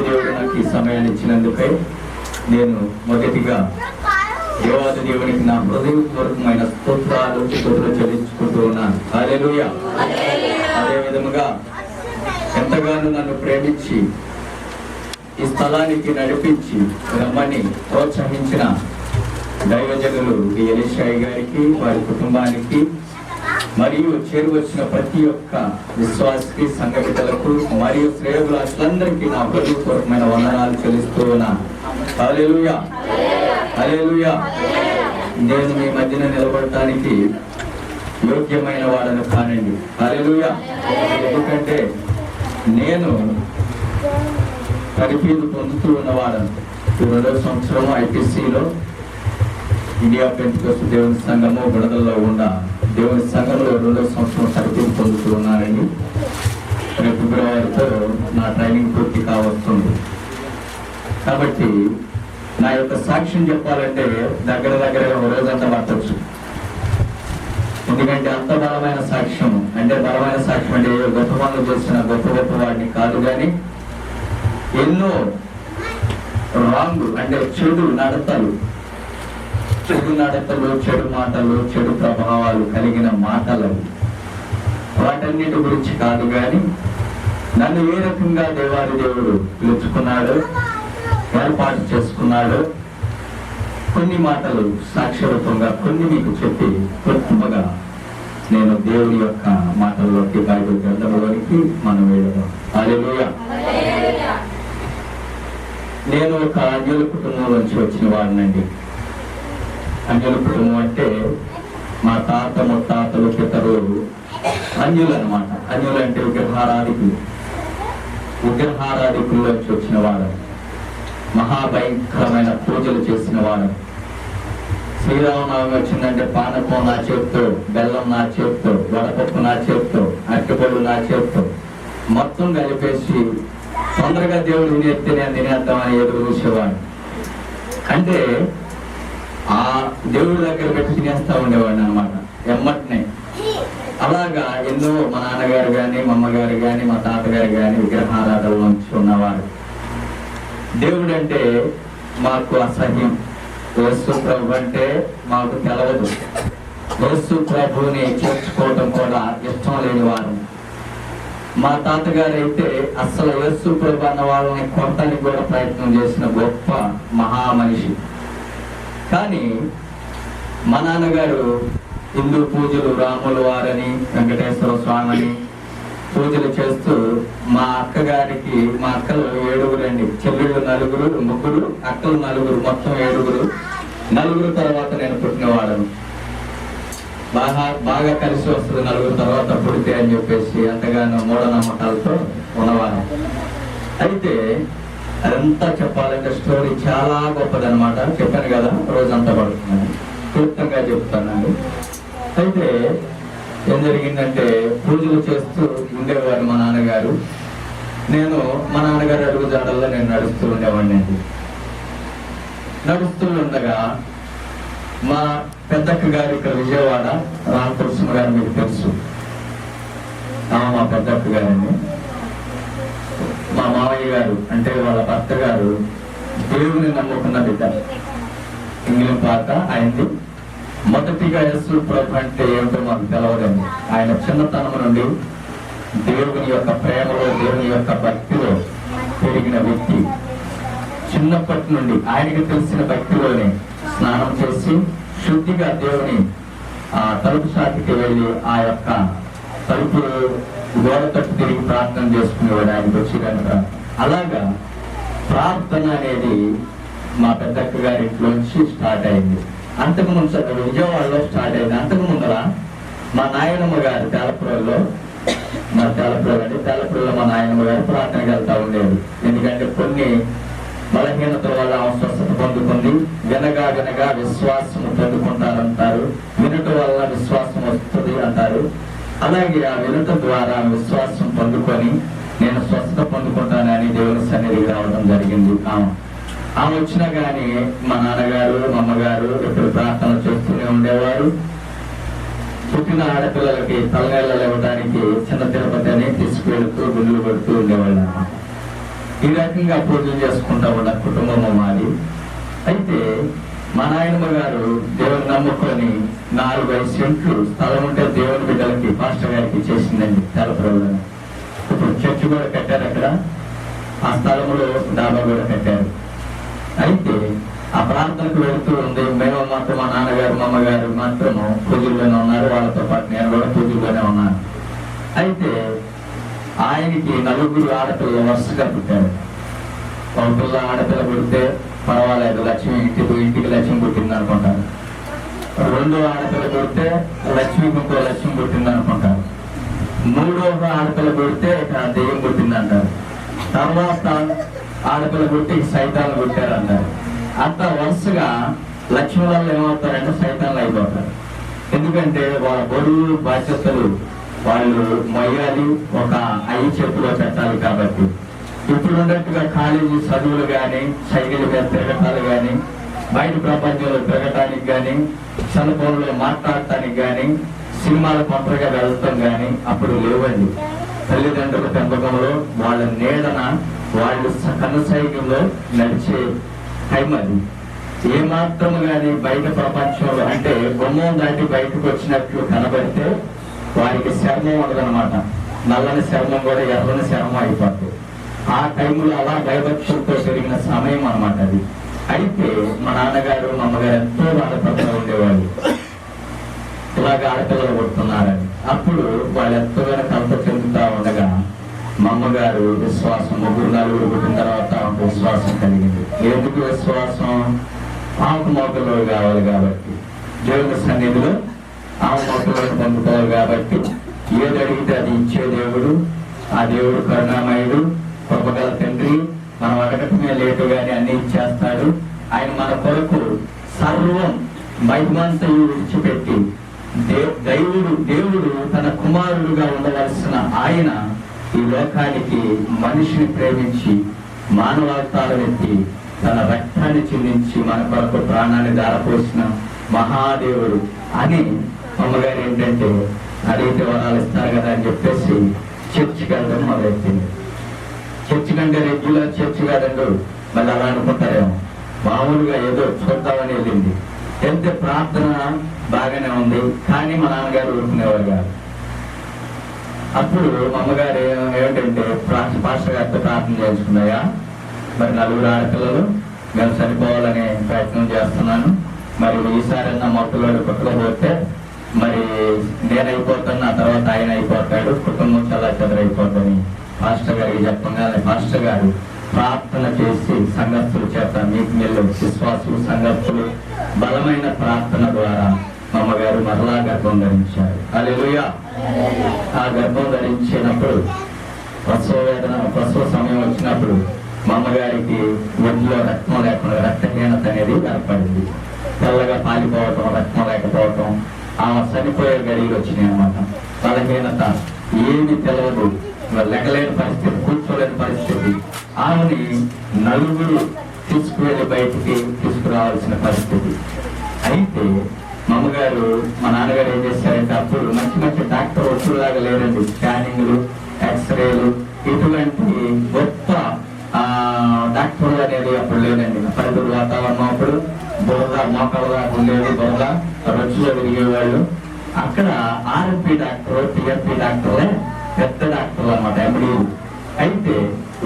దేవాది దేవుడు నాకు ఈ సమయాన్ని ఇచ్చినందుకై నేను మొదటిగా దేవాది దేవునికి నా హృదయపూర్వకమైన స్తోత్రాలు చెల్లించుకుంటూ ఉన్నాను. హల్లెలూయా. అదే విధముగా ఎంతగానో నన్ను ప్రేమించి ఈ స్థలానికి నడిపించి రమ్మని ప్రోత్సహించిన దైవజనులు ఎలీషా గారికి, వారి కుటుంబానికి, మరియు చేరువచ్చిన ప్రతి ఒక్క విశ్వాసకి, సంఘ బిడ్డలకు మరియు శ్రేయోభిలాషులందరికీ నా హృదయపూర్వకమైన వందనాలు చెల్లిస్తూ ఉన్నాను. హల్లెలూయా, హల్లెలూయా. నేను మీ మధ్యన నిలబడటానికి యోగ్యమైన వాడను కానండి. హల్లెలూయా. ఎందుకంటే నేను తరఫీదు పొందుతూ ఉన్నవాడను. 2వ సంవత్సరం ఐపీసీలో ఇండియా పెంటెకోస్తు దేవుని సంఘము విడుదలలో ఉన్న దేవుని సంఘంలో 2వ సంవత్సరం తరఫీదు పొందుతూ ఉన్నానండి. ఫిబ్రవరితో నా ట్రైనింగ్ పూర్తి కావస్తుంది. కాబట్టి నా యొక్క సాక్ష్యం చెప్పాలంటే దగ్గర రోజంతా పట్టవచ్చు. ఎందుకంటే అంత బలమైన సాక్ష్యం అంటే గొప్ప పనులు చేసిన గొప్ప వాడిని కాదు, కానీ ఎన్నో రాంగ్ అంటే చెడు నడతలు, చెడు మాటలు, చెడు ప్రభావాలు కలిగిన మాటలు, వాటన్నిటి గురించి కాదు, కానీ నన్ను ఏ రకంగా దేవాది దేవుడు పిలుచుకున్నాడు, ఏర్పాటు చేసుకున్నాడు, కొన్ని మాటలు సాక్ష్యరూపంగా కొన్ని మీకు చెప్పి క్లుప్తంగా నేను దేవుని యొక్క మాటల్లోకి, బైబిల్ గ్రంథంలోనికి మనం వెళ్ళడం. హల్లెలూయా. నేను ఒక అన్యుల కుటుంబం నుంచి వచ్చిన వాడినండి. అన్యుల కుటుంబం అంటే మా తాత ముత్తాతలు పితరులు అన్యులు అనమాట. అన్యులు అంటే విగ్రహారాధికుల్లోంచి వచ్చిన వాడు, మహాభయంకరమైన పూజలు చేసిన వాడు. శ్రీరామనవమి వచ్చిందంటే పానకం నా చేతితో, బెల్లం నా చేతితో, వడపప్పు నా చేతితో, అరటిపళ్ళు నా చేతితో మొత్తం కలిపేసి తొందరగా దేవుడు తినేస్తే నేను తినేద్దామని ఎదురు చూసేవాడు. అంటే ఆ దేవుడి దగ్గర పెట్టి తినేస్తా ఉండేవాడిని అనమాట ఎమ్మటినే. అలాగా ఎన్నో మా నాన్నగారు కానీ, మా అమ్మగారు కానీ, మా తాతగారు కానీ విగ్రహారాధన నుంచి ఉన్నవారు. దేవుడు అంటే మాకు అసహ్యం. యేసు ప్రభు అంటే మాకు తెలవదు. యేసు ప్రభుని చేర్చుకోవడం కూడా ఇష్టం లేని వారు. మా తాతగారు అయితే అసలు యేసు ప్రభు అన్న వాళ్ళని కొట్టడానికి కూడా ప్రయత్నం చేసిన గొప్ప మహా మనిషి. కానీ మా నాన్నగారు హిందూ పూజలు, రాముల వారని, వెంకటేశ్వర స్వామిని పూజలు చేస్తూ మా అక్కగారికి, మా అక్కలు 7 అండి, చెల్లెళ్ళు 4, ముగ్గురు అక్కలు 4, మొత్తం 7. తర్వాత నేను పుట్టినవాడను. బాగా కలిసి వస్తుంది 4 తర్వాత పుడితే అని చెప్పేసి అంతగానో మూఢనమ్మకాలతో ఉన్నవాడు. అయితే అదంతా చెప్పాలంటే స్టోరీ చాలా గొప్పదనమాట. చెప్పాను కదా, రోజంతా పడుతున్నాను, క్లుప్తంగా చెప్తానండి. అయితే ఏం జరిగిందంటే పూజలు చేస్తూ ఉండేవారు మా నాన్నగారు. నేను మా నాన్నగారు అడుగుజాడల్లో నేను నడుస్తూ ఉండేవాడిని అండి. నడుస్తూ ఉండగా మా పెద్దక్క గారు ఇక్కడ విజయవాడ, రామకృష్ణ గారు మీకు తెలుసు, మా పెద్దక్క గారండి. మా మావయ్య గారు అంటే వాళ్ళ భర్త గారు దేవుని నమ్ముకున్న బిడ్డ. ఇంగ్లీష్ పాత ఆయనది. మొదటిగా యేసు ప్రభు అంటే ఏమిటో మాకు తెలవదండి. ఆయన చిన్నతనం నుండి దేవుని యొక్క ప్రేమలో, దేవుని యొక్క భక్తిలో పెరిగిన వ్యక్తి. చిన్నప్పటి నుండి ఆయనకి తెలిసిన భక్తిలోనే స్నానం చేసి శుద్ధిగా దేవుని తలుపు సాటికి వెళ్ళి ఆ యొక్క తలుపు గోడ తట్టు తిరిగి ప్రార్థన చేసుకునేవాడు ఆయనకు వచ్చి కనుక. అలాగా ప్రార్థన అనేది మా పెద్దక్క గారి ఇంట్లోంచి స్టార్ట్ అయింది. అంతకుముందు విజయవాడలో స్టార్ట్ అయింది. అంతకు ముందర మా నాయనమ్మ గారు తేలపురంలో మా నాయనమ్మ గారు ప్రార్థనకి వెళ్తా ఉండేది. ఎందుకంటే కొన్ని బలహీనతల వల్ల స్వస్థత పొందుకుంది. వినగా విశ్వాసం పొందుకుంటారంటారు. వినుట వల్ల విశ్వాసం వస్తుంది అంటారు. అలాగే ఆ వినుట ద్వారా విశ్వాసం పొందుకొని నేను స్వస్థత పొందుకుంటానని దేవుని సన్నిధికి రావడం జరిగింది. ఆమె వచ్చినా కానీ మా నాన్నగారు, మా అమ్మగారు ఎప్పుడు ప్రార్థనలు చేస్తూనే ఉండేవారు. పుట్టిన ఆడపిల్లలకి తలనీళ్ళు ఇవ్వడానికి చిన్న తిరుపతి అని తీసుకువెళుతూ గుండెలు పెడుతూ ఉండేవాళ్ళు. ఈ రకంగా పూజలు చేసుకుంటా ఉన్న కుటుంబం మాది. అయితే మా నాయనమ్మ గారు దేవుని నమ్ముకొని 4-5 సెంట్లు స్థలం ఉంటే దేవుని బిడ్డలకి పాస్టర్ గారికి చేసిందండి తెలపరోళ్ళని. ఇప్పుడు చర్చి కూడా కట్టారు అక్కడ, ఆ స్థలంలో డాబా కూడా కట్టారు. అయితే ఆ ప్రాంతానికి వెళుతూ ఉంది. మేము మాత్రం మా నాన్నగారు మా అమ్మగారు మాత్రము పూజల్లోనే ఉన్నారు, వాళ్ళతో పాటు నేను కూడా పూజల్లోనే ఉన్నాను. అయితే ఆయనకి 4 ఆడపిల్లలు వరుసగా పుట్టారు. ఒక పిల్ల ఆడపిల్ల పుడితే పర్వాలేదు, లక్ష్మి ఇంటికి లక్ష్మి పుట్టింది అనుకుంటారు. 2వ ఆడపిల్ల పుడితే లక్ష్మికి ఇంకో లక్ష్మి పుట్టింది అనుకుంటారు. 3వ ఆడపిల్ల పుడితే దెయ్యం పుట్టింది అంటారు. తర్వాత ఆడపిల్ల పుట్టి సైతాన్లు పుట్టారు అంటారు. అంత వరుసగా లక్ష్మి వల్ల ఏమవుతారంటే సైతాన్లు అయిపోతారు. ఎందుకంటే వాళ్ళ బరువు బాధ్యతలు వాళ్ళు మొయ్యాలి, ఒక 5 చేతిలో పెట్టాలి. కాబట్టి ఇప్పుడు ఉన్నట్టుగా కాలేజీ చదువులు కానీ, సైకిల్ మీద తిరగటాలు కానీ, బయట ప్రపంచంలో తిరగటానికి కానీ, సెల్ ఫోన్లో మాట్లాడటానికి కానీ, సినిమాలు కొంతగా వెళ్తాం కానీ అప్పుడు లేవండి. తల్లిదండ్రుల పెంపకంలో వాళ్ళ నీడన వాళ్ళు కనుసైకిల్లో నడిచే టైం అది. ఏమాత్రం కానీ బయట ప్రపంచంలో అంటే గుమ్మం దాటి బయటకు వచ్చినట్లు కనబడితే వారికి శర్మం ఉండదనమాట. నల్లని శర్మం కూడా ఎర్రని శర్మం అయిపోతుంది. ఆ టైంలో అలా భయభక్తులతో పెరిగిన సమయం అనమాట అది. అయితే మా నాన్నగారు మా అమ్మగారు ఎంతో బాధపడుతూ ఉండేవాళ్ళు, ఇలాగ ఆడపిల్లలు కొడుతున్నారని. అప్పుడు వాళ్ళు ఎంతగానో కలత చెందుతా ఉండగా మా అమ్మగారు విశ్వాసం 3-4 పుట్టిన తర్వాత విశ్వాసం కలిగింది. ఎందుకు విశ్వాసం? ఆమెకు మోకలు కావాలి కాబట్టి, దేవుని సన్నిధిలో ఆమె మోకలను పొందుకోవాలి కాబట్టి, ఏది అడిగితే అది ఇచ్చే దేవుడు. ఆ దేవుడు కరుణామయుడు, కృపగల తండ్రి. మనం అడగటమే లేటు గాని అన్ని ఇచ్చేస్తాడు. ఆయన మన కొరకు సర్వం మహిమంతయు విడిచిపెట్టి దేవుడు తన కుమారుడుగా ఉండవలసిన ఆయన ఈ లోకానికి మనిషిని ప్రేమించి మానవావతారం ఎత్తి తన రక్తాన్ని చిందించి మన కొరకు ప్రాణాన్ని దారపోసిన మహాదేవుడు అని అమ్మగారు ఏంటంటే అడిగితే వరాలు ఇస్తారు కదా అని చెప్పేసి చర్చికి వెళ్ళడం మొదలెట్టింది. చర్చి కంటే రెగ్యులర్ చర్చి కాదండు, మళ్ళీ అలా అనుకుంటారేమో. మామూలుగా ఏదో చూద్దామని వెళ్ళింది. వెళ్తే ప్రార్థన బాగానే ఉంది, కానీ మా నాన్నగారు ఊరుకునేవారు కాదు. అప్పుడు మా అమ్మగారు ఏమిటంటే పాస్టర్ గారితో ప్రార్థన చేసుకున్నాయా, మరి 4 ఆడపిల్లలు మేము చనిపోవాలనే ప్రయత్నం చేస్తున్నాను, మరి ఈసారి నా మొక్కలోడు కుక్కలో పోతే మరి నేనైపోతాను, నా తర్వాత ఆయన అయిపోతాడు, కుటుంబం చాలా చెదరైపోతుంది పాస్టర్ గారికి చెప్పగానే పాస్టర్ గారు ప్రార్థన చేసి సంఘస్థుల చేత మీకు మెల్లు విశ్వాసులు సంఘస్థులు బలమైన ప్రార్థన ద్వారా మా అమ్మగారు మరలా గర్భం ధరించారు. హల్లెలూయా. ఆ గర్భం ధరించినప్పుడు ప్రసవ సమయం వచ్చినప్పుడు మా అమ్మగారికి ఒంటిలో రక్తం లేకుండా రక్తహీనత అనేది ఏర్పడింది. తెల్లగా పాలిపోవటం, రక్తం లేకపోవటం, ఆమె చనిపోయే గడియలు వచ్చినాయి అన్నమాట. బలహీనత, ఏమి తెలవదు, లెగలేని పరిస్థితి, కూర్చోలేని పరిస్థితి. ఆమెని 4 తీసుకువెళ్ళి బయటికి తీసుకురావాల్సిన పరిస్థితి. అయితే మా అమ్మగారు మా నాన్నగారు ఏం చేశారంటే అప్పుడు మంచి డాక్టర్ వచ్చేలాగా లేరండి. స్కానింగ్లు, ఎక్స్రేలు, ఇటువంటి గొప్ప డాక్టర్లు అనేది అప్పుడు లేదండి. పల్లెటూరు వాతావరణం అప్పుడు బురద మోకాళ్ళ ఉండేది, బురద రొచ్చులో తిరిగేవాళ్ళు. అక్కడ ఆర్ఎంపీ డాక్టర్, టిఎంపీ డాక్టర్లే పెద్ద డాక్టర్లు అన్నమాట, ఎండి. అయితే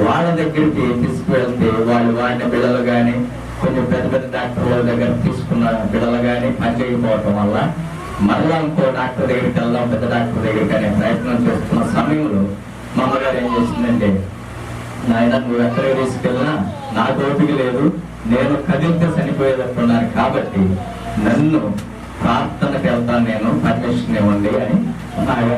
వాళ్ళ దగ్గరికి తీసుకువెళ్తే వాళ్ళు వాడిన బిడ్డలు కానీ, కొంచెం పెద్ద డాక్టర్ల దగ్గర తీసుకున్న బిడ్డలు కానీ పనిచేయకపోవటం వల్ల మరలా ఇంకో డాక్టర్ దగ్గరికి వెళ్దాం, పెద్ద డాక్టర్ దగ్గరికి అనే ప్రయత్నం చేస్తున్న సమయంలో మా అమ్మగారు ఏం చేసిందంటే, నాయన నువ్వు ఎక్కడికి తీసుకెళ్ళినా నాకు ఓపిక లేదు, నేను కదిలితే చనిపోయేటట్టున్నాను కాబట్టి నన్ను ప్రార్థనకి వెళ్తాను, నేను పర్మిషన్ ఇవ్వండి అని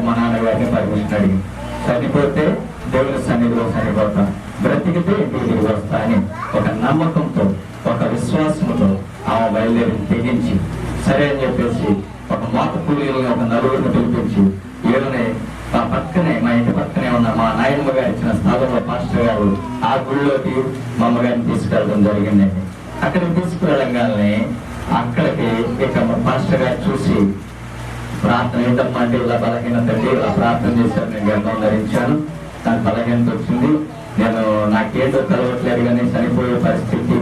మా నాన్నగారిని పర్మిషన్ అడిగి, చనిపోతే దేవుని సన్నిధిలో చనిపోతా, బ్రతికితే ఇంటికి వస్తా అని ఒక నమ్మకంతో, ఒక విశ్వాసంతో ఆమె బయలుదేరి తెగించి సరే అని చెప్పేసి ఒక మోత కూలీలను ఒక 4 పిలిపించి ఏడునే మా ఇంటి పక్కనే ఉన్న మా నాయనమ్మ గారు ఇచ్చిన స్థలంలో పాస్టర్ గారు ఆ గుళ్ళోకి మా అమ్మగారిని తీసుకెళ్ళడం జరిగిందండి. అక్కడికి తీసుకువెళ్ళగానే అక్కడికి ఇక పాస్టర్ గారు చూసి ప్రార్థన ఏంటమ్మా అంటే ఇలా బలహీనత అండి, ఇలా ప్రార్థన చేశారు, నేను గర్భం ధరించాను, నాకు బలహీనత వచ్చింది, నేను నాకేంటో తెలవట్లేదు కానీ చనిపోయే పరిస్థితి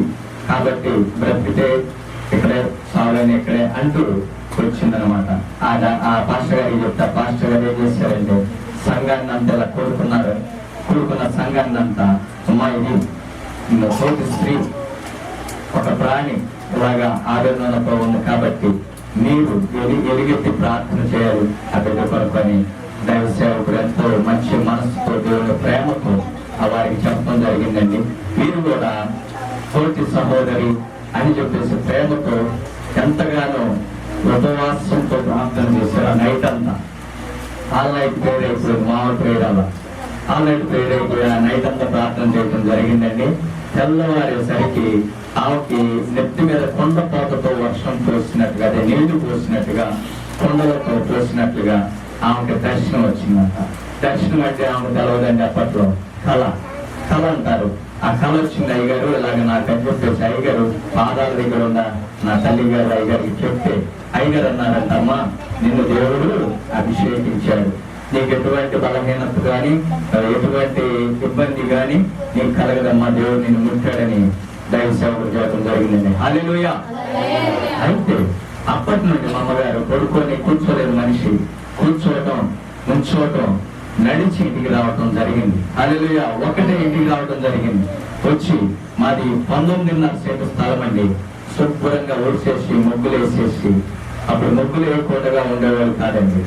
కాబట్టి బ్రతికితే ఇక్కడే సావులని ఇక్కడే అంటూ వచ్చిందనమాట. ఆ పాస్టర్ గారికి చెప్తా, పాస్టర్ గారు ఏం చేశారంటే సంఘాన్ని అంతా ఇలా కూడుకున్న సంఘాన్ని అంతా అమ్మా ఇది తోటి స్త్రీ ఒక ప్రాణి ఇలాగా ఆవేదనతో ఉంది కాబట్టి మీరు ఎలుగెత్తి ప్రార్థన చేయాలి ఆ బిడ్డ కొరకు అని దైవ సేవకుడు ఎంతో మంచి మనసుతో దేవుని ప్రేమతో వారికి చెప్పడం జరిగిందండి. మీరు కూడా తోటి సహోదరి అని చెప్పేసి ప్రేమతో ఎంతగానో ఉపవాసంతో ప్రార్థన చేశారు. ఆ నైట్ అంతా ఆన్లైన్ ప్రేయర్ అయిపోయింది, మామూలు ప్రేయర్ అలా ఆన్లైన్ ప్రేయర్ అయిపోయి ఆ నైట్ అంతా ప్రార్థన చేయడం జరిగిందండి. తెల్లవారేసరికి ఆమెకి నెత్తి మీద కొండపోతతో వర్షం పోసినట్టుగా, అదే నీళ్లు పోసినట్టుగా, కొండలతో పోసినట్లుగా ఆమెకి దర్శనం వచ్చిందంట. దర్శనం అంటే ఆమెకు తెలవదండి అప్పట్లో, కళ అంటారు. ఆ కళ వచ్చింది అయ్యగారు ఇలాగ నాకు అని చెప్పేసి అయ్యగారు పాదాల దగ్గర ఉన్న నా తల్లి గారు అయ్యగారికి చెప్తే అయ్యగారు అన్నారంట, అమ్మా నిన్ను దేవుడు అభిషేకించాడు, నీకు ఎటువంటి బలహీనత కానీ ఎటువంటి ఇబ్బంది కానీ నీకు కలగదమ్మా, దేవుడు నిన్ను ముట్టాడని దైవ సేవకుడు చేయడం జరిగిందండి. హల్లెలూయా. అయితే అప్పటి నుండి మా అమ్మగారు పడుకొని కూర్చోలేదు మనిషి, కూర్చోవటం నుంచోవటం నడిచి ఇంటికి రావటం జరిగింది. హల్లెలూయా. ఒకటే ఇంటికి రావటం జరిగింది. వచ్చి మాది 19.5 సెంటు స్థలం అండి. శుభ్రంగా ఊడ్చేసి ముగ్గులు వేసేసి, అప్పుడు ముగ్గులు వేయకుండా ఉండేవాళ్ళు కాదండి,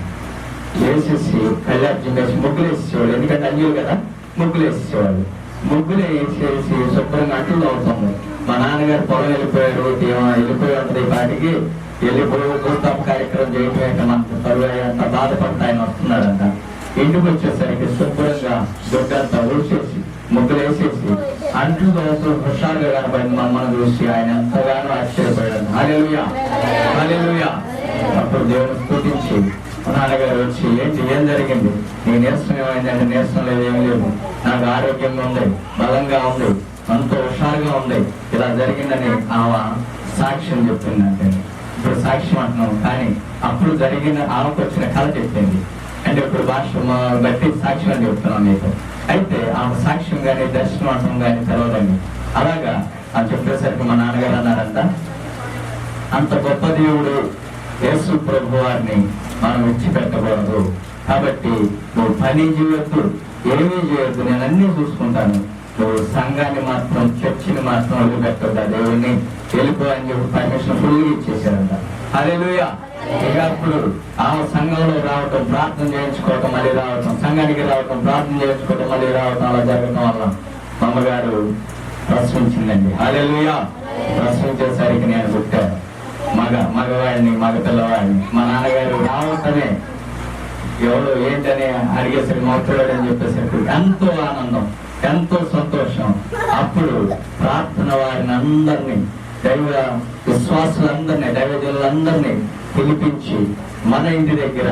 వేసేసి కళ్యాణం వేసి ముగ్గులు వేసేసేవాళ్ళు. ఎందుకంటే అన్యులు కదా, ముగ్గులు వేసేసేవాళ్ళు. ముగ్గులు వేసేసి శుభ్రంగా అంటులు అవుతాము. మా నాన్నగారు పొలం వెళ్ళిపోయాడు, వెళ్ళిపోయి ఉంటుంది పాటికి వెళ్ళిపోయి భూతాప కార్యక్రమం చేయటం మనకు తరువాత అంత బాధపడతా ఆయన వస్తున్నాడంట. ఇంటికి వచ్చేసరికి శుభ్రంగా దొడ్డంతా ఊడ్చేసి ముగ్గులు వేసేసి అంట్లు హుషారుగా కనబడింది. మా అమ్మను చూసి ఆయన ఎంతగానో ఆశ్చర్యపోయాడు. హల్లెలూయా, హల్లెలూయా. అప్పుడు దేవుని స్తుతించి నాన్నగారు వచ్చి ఏం జరిగింది, నీ నీరసం ఏమైందంటే నీరసం లేదు, ఏం లేదు, నాకు ఆరోగ్యంగా ఉంది, బలంగా ఉంది, ఎంతో హుషారుగా ఉంది, ఇలా జరిగిందని ఆమె సాక్ష్యం చెప్పిందంటే. ఇప్పుడు సాక్ష్యం అంటున్నాం కానీ అప్పుడు జరిగిన ఆమెకు వచ్చిన కళ చెప్పింది. అంటే ఇప్పుడు భాష బట్టి సాక్ష్యం అని చెప్తున్నాం మీకు. అయితే ఆమె సాక్ష్యం కానీ దర్శనం అంటం కానీ తెలవదండి. అలాగా అని చెప్పేసరికి మా నాన్నగారు అన్నారంట, అంత గొప్ప దేవుడు యేసు ప్రభు వారిని మనం విడిచిపెట్టకూడదు, కాబట్టి నువ్వు పని చేయొద్దు, ఏమీ చేయొద్దు, నేను అన్నీ చూసుకుంటాను, నువ్వు సంఘాన్ని మాత్రం చర్చిని మాత్రం వదిలిపెట్టొద్దు, దేవుడిని వెళ్ళిపో అని చెప్పి పర్మిషన్ ఫుల్ ఇచ్చేసారంట. హల్లెలూయా. ఇక అప్పుడు ఆమె సంఘంలో రావటం, ప్రార్థన చేయించుకోవటం, మళ్ళీ రావటం, సంఘానికి రావటం, ప్రార్థన చేయించుకోవటం, మళ్ళీ రావటం, అలా జరగటం వల్ల మా అమ్మగారు ప్రశ్నించిందండి. హల్లెలూయా. ప్రశ్నించేసరికి నేను పుట్టాను, మగవాడిని, మగ పిల్లవాడిని. మా నాన్నగారు రావటమే ఎవరు ఏంటని అడిగేసరికి మొత్తడాడు అని చెప్పేసరికి ఎంతో ఆనందం, ఎంతో సంతోషం. అప్పుడు ప్రార్థన వారిని అందరినీ, దైవ విశ్వాసులందరినీ, దైవజనులందరినీ పిలిపించి మన ఇంటి దగ్గర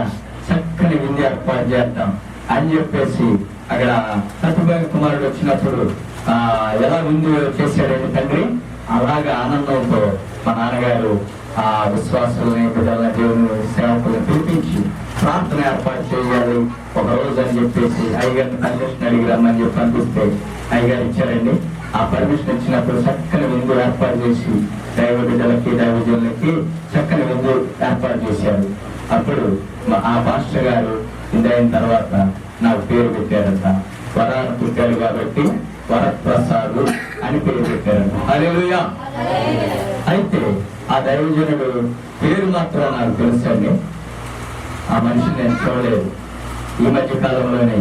చక్కని విందు ఏర్పాటు చేద్దాం అని చెప్పేసి అక్కడ సత్యభాగ కుమారుడు వచ్చినప్పుడు ఎలా విందు చేశాడండి తండ్రి, అలాగా ఆనందంతో మా నాన్నగారు ఆ విశ్వాసులని, బిడ్డల దేవుని సేవకులను పిలిపించి ప్రార్థన ఏర్పాటు చేయాలి ఒక రోజు అని చెప్పేసి అయ్యగారిని పర్మిషన్ అడిగి రమ్మని చెప్పి పంపిస్తే అయ్యగారు ఇచ్చారండి. ఆ పర్మిషన్ ఇచ్చినప్పుడు చక్కని విందు ఏర్పాటు చేసి దైవ బిడ్డలకి, దైవజనులకి చక్కని విందు ఏర్పాటు చేశారు. అప్పుడు ఆ పాస్టర్ గారు ఇందైన తర్వాత నాకు పేరు పెట్టారంట. వరాన్ని పుట్టారు కాబట్టి వరప్రసాదు అని పేరు పెట్టారంట. హల్లెలూయా. అయితే ఆ దైవజనుడు పేరు మాత్రం నాకు తెలుసండి, ఆ మనిషిని నేను చూడలేదు. ఈ మధ్య కాలంలోనే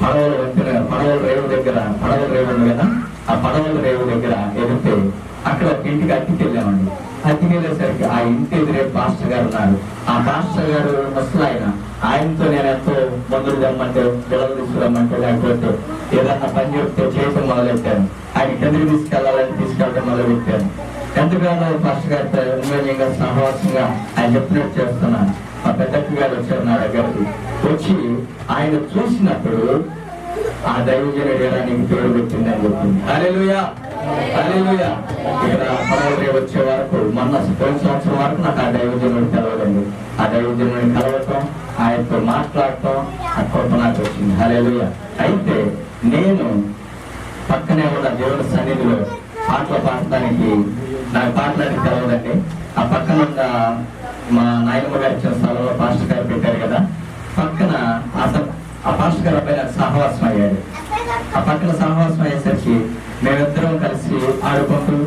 పడవల రేవు దగ్గర, పడవల రేవు ఉంది కదా, ఆ పడవల రేవు దగ్గర ఎదిగితే అక్కడ ఇంటికి అతికి వెళ్ళామండి. అతికి వెళ్ళేసరికి ఆ ఇంటి ఎదురే పాస్టర్ గారు ఉన్నారు. ఆ పాస్టర్ గారు ముసలాయన, ఆయనతో నేను ఎంతో మందులు తెమ్మంటే, పిల్లలు తీసుకురమ్మంటే, లేకపోతే ఏదన్నా పని చెప్తే చేయటం మొదలెట్టాను. ఆయన కిందకి తీసుకెళ్ళడం మొదలుపెట్టాను. ఎంతగానో పాస్టర్ గారితో అన్యోన్యంగా సహవాసంగా ఆయన చెప్పినట్టు చేస్తున్నాను. మా పెద్దక్క గారు వచ్చారు నా దగ్గరికి. వచ్చి ఆయన చూసినప్పుడు ఆ దైవజనుడు ఎలా నీకు పేరు పెట్టిందని చెప్పింది. హల్లెలూయా, హల్లెలూయా. ఇక్కడ పడవలే వచ్చే వరకు, మొన్న పోయిన సంవత్సరం వరకు నాకు ఆ దైవజనుడు తెలవదండి. ఆ దైవజనుడిని కలవటం, ఆయనతో మాట్లాడటం, ఆ కృప నాకు వచ్చింది. హల్లెలూయా. అయితే నేను పక్కనే ఉన్న దేవుని సన్నిధిలో పాటలు పాడటానికి నాకు పాటలకి తెలవదండి. ఆ పక్కన ఉన్న మా నాయనమ్మ గారి ఇచ్చిన స్థలంలో పాస్టర్ గారు పెట్టారు కదా, పక్కన అసలు ఆ పాస్టర్ గారు అబ్బాయి నాకు సహవాసం అయ్యాడు. ఆ పక్కన సహవాసం అయ్యేసరికి మేమిద్దరం కలిసి ఆడుకుంటూ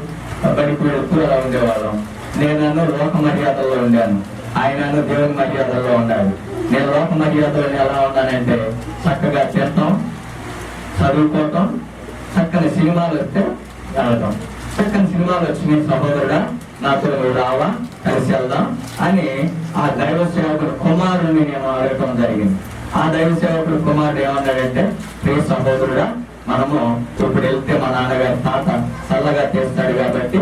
బడికి వెళుతూ అలా ఉండేవాళ్ళం. నేను లోక మర్యాదల్లో ఉండాను, ఆయన దేవుని మర్యాదల్లో ఉన్నాడు. నేను లోక మర్యాదలో ఎలా ఉన్నానంటే చక్కగా చేస్తాం, చదువుకోవటం, చక్కని సినిమాలు వస్తే వెళ్ళటం. చక్కని సినిమాలు వచ్చి సహోదరుడా నాతో నువ్వు రావా, కలిసి వెళ్దాం అని ఆ దైవ సేవకుడు కుమారుడిని నేను అడగటం జరిగింది. ఆ దైవ సేవకుడు కుమారుడు ఏమన్నాడంటే, ప్రియ సహోదరుడా, మనము ఇప్పుడు వెళ్తే మా నాన్నగారి తాత చల్లగా చేస్తాడు కాబట్టి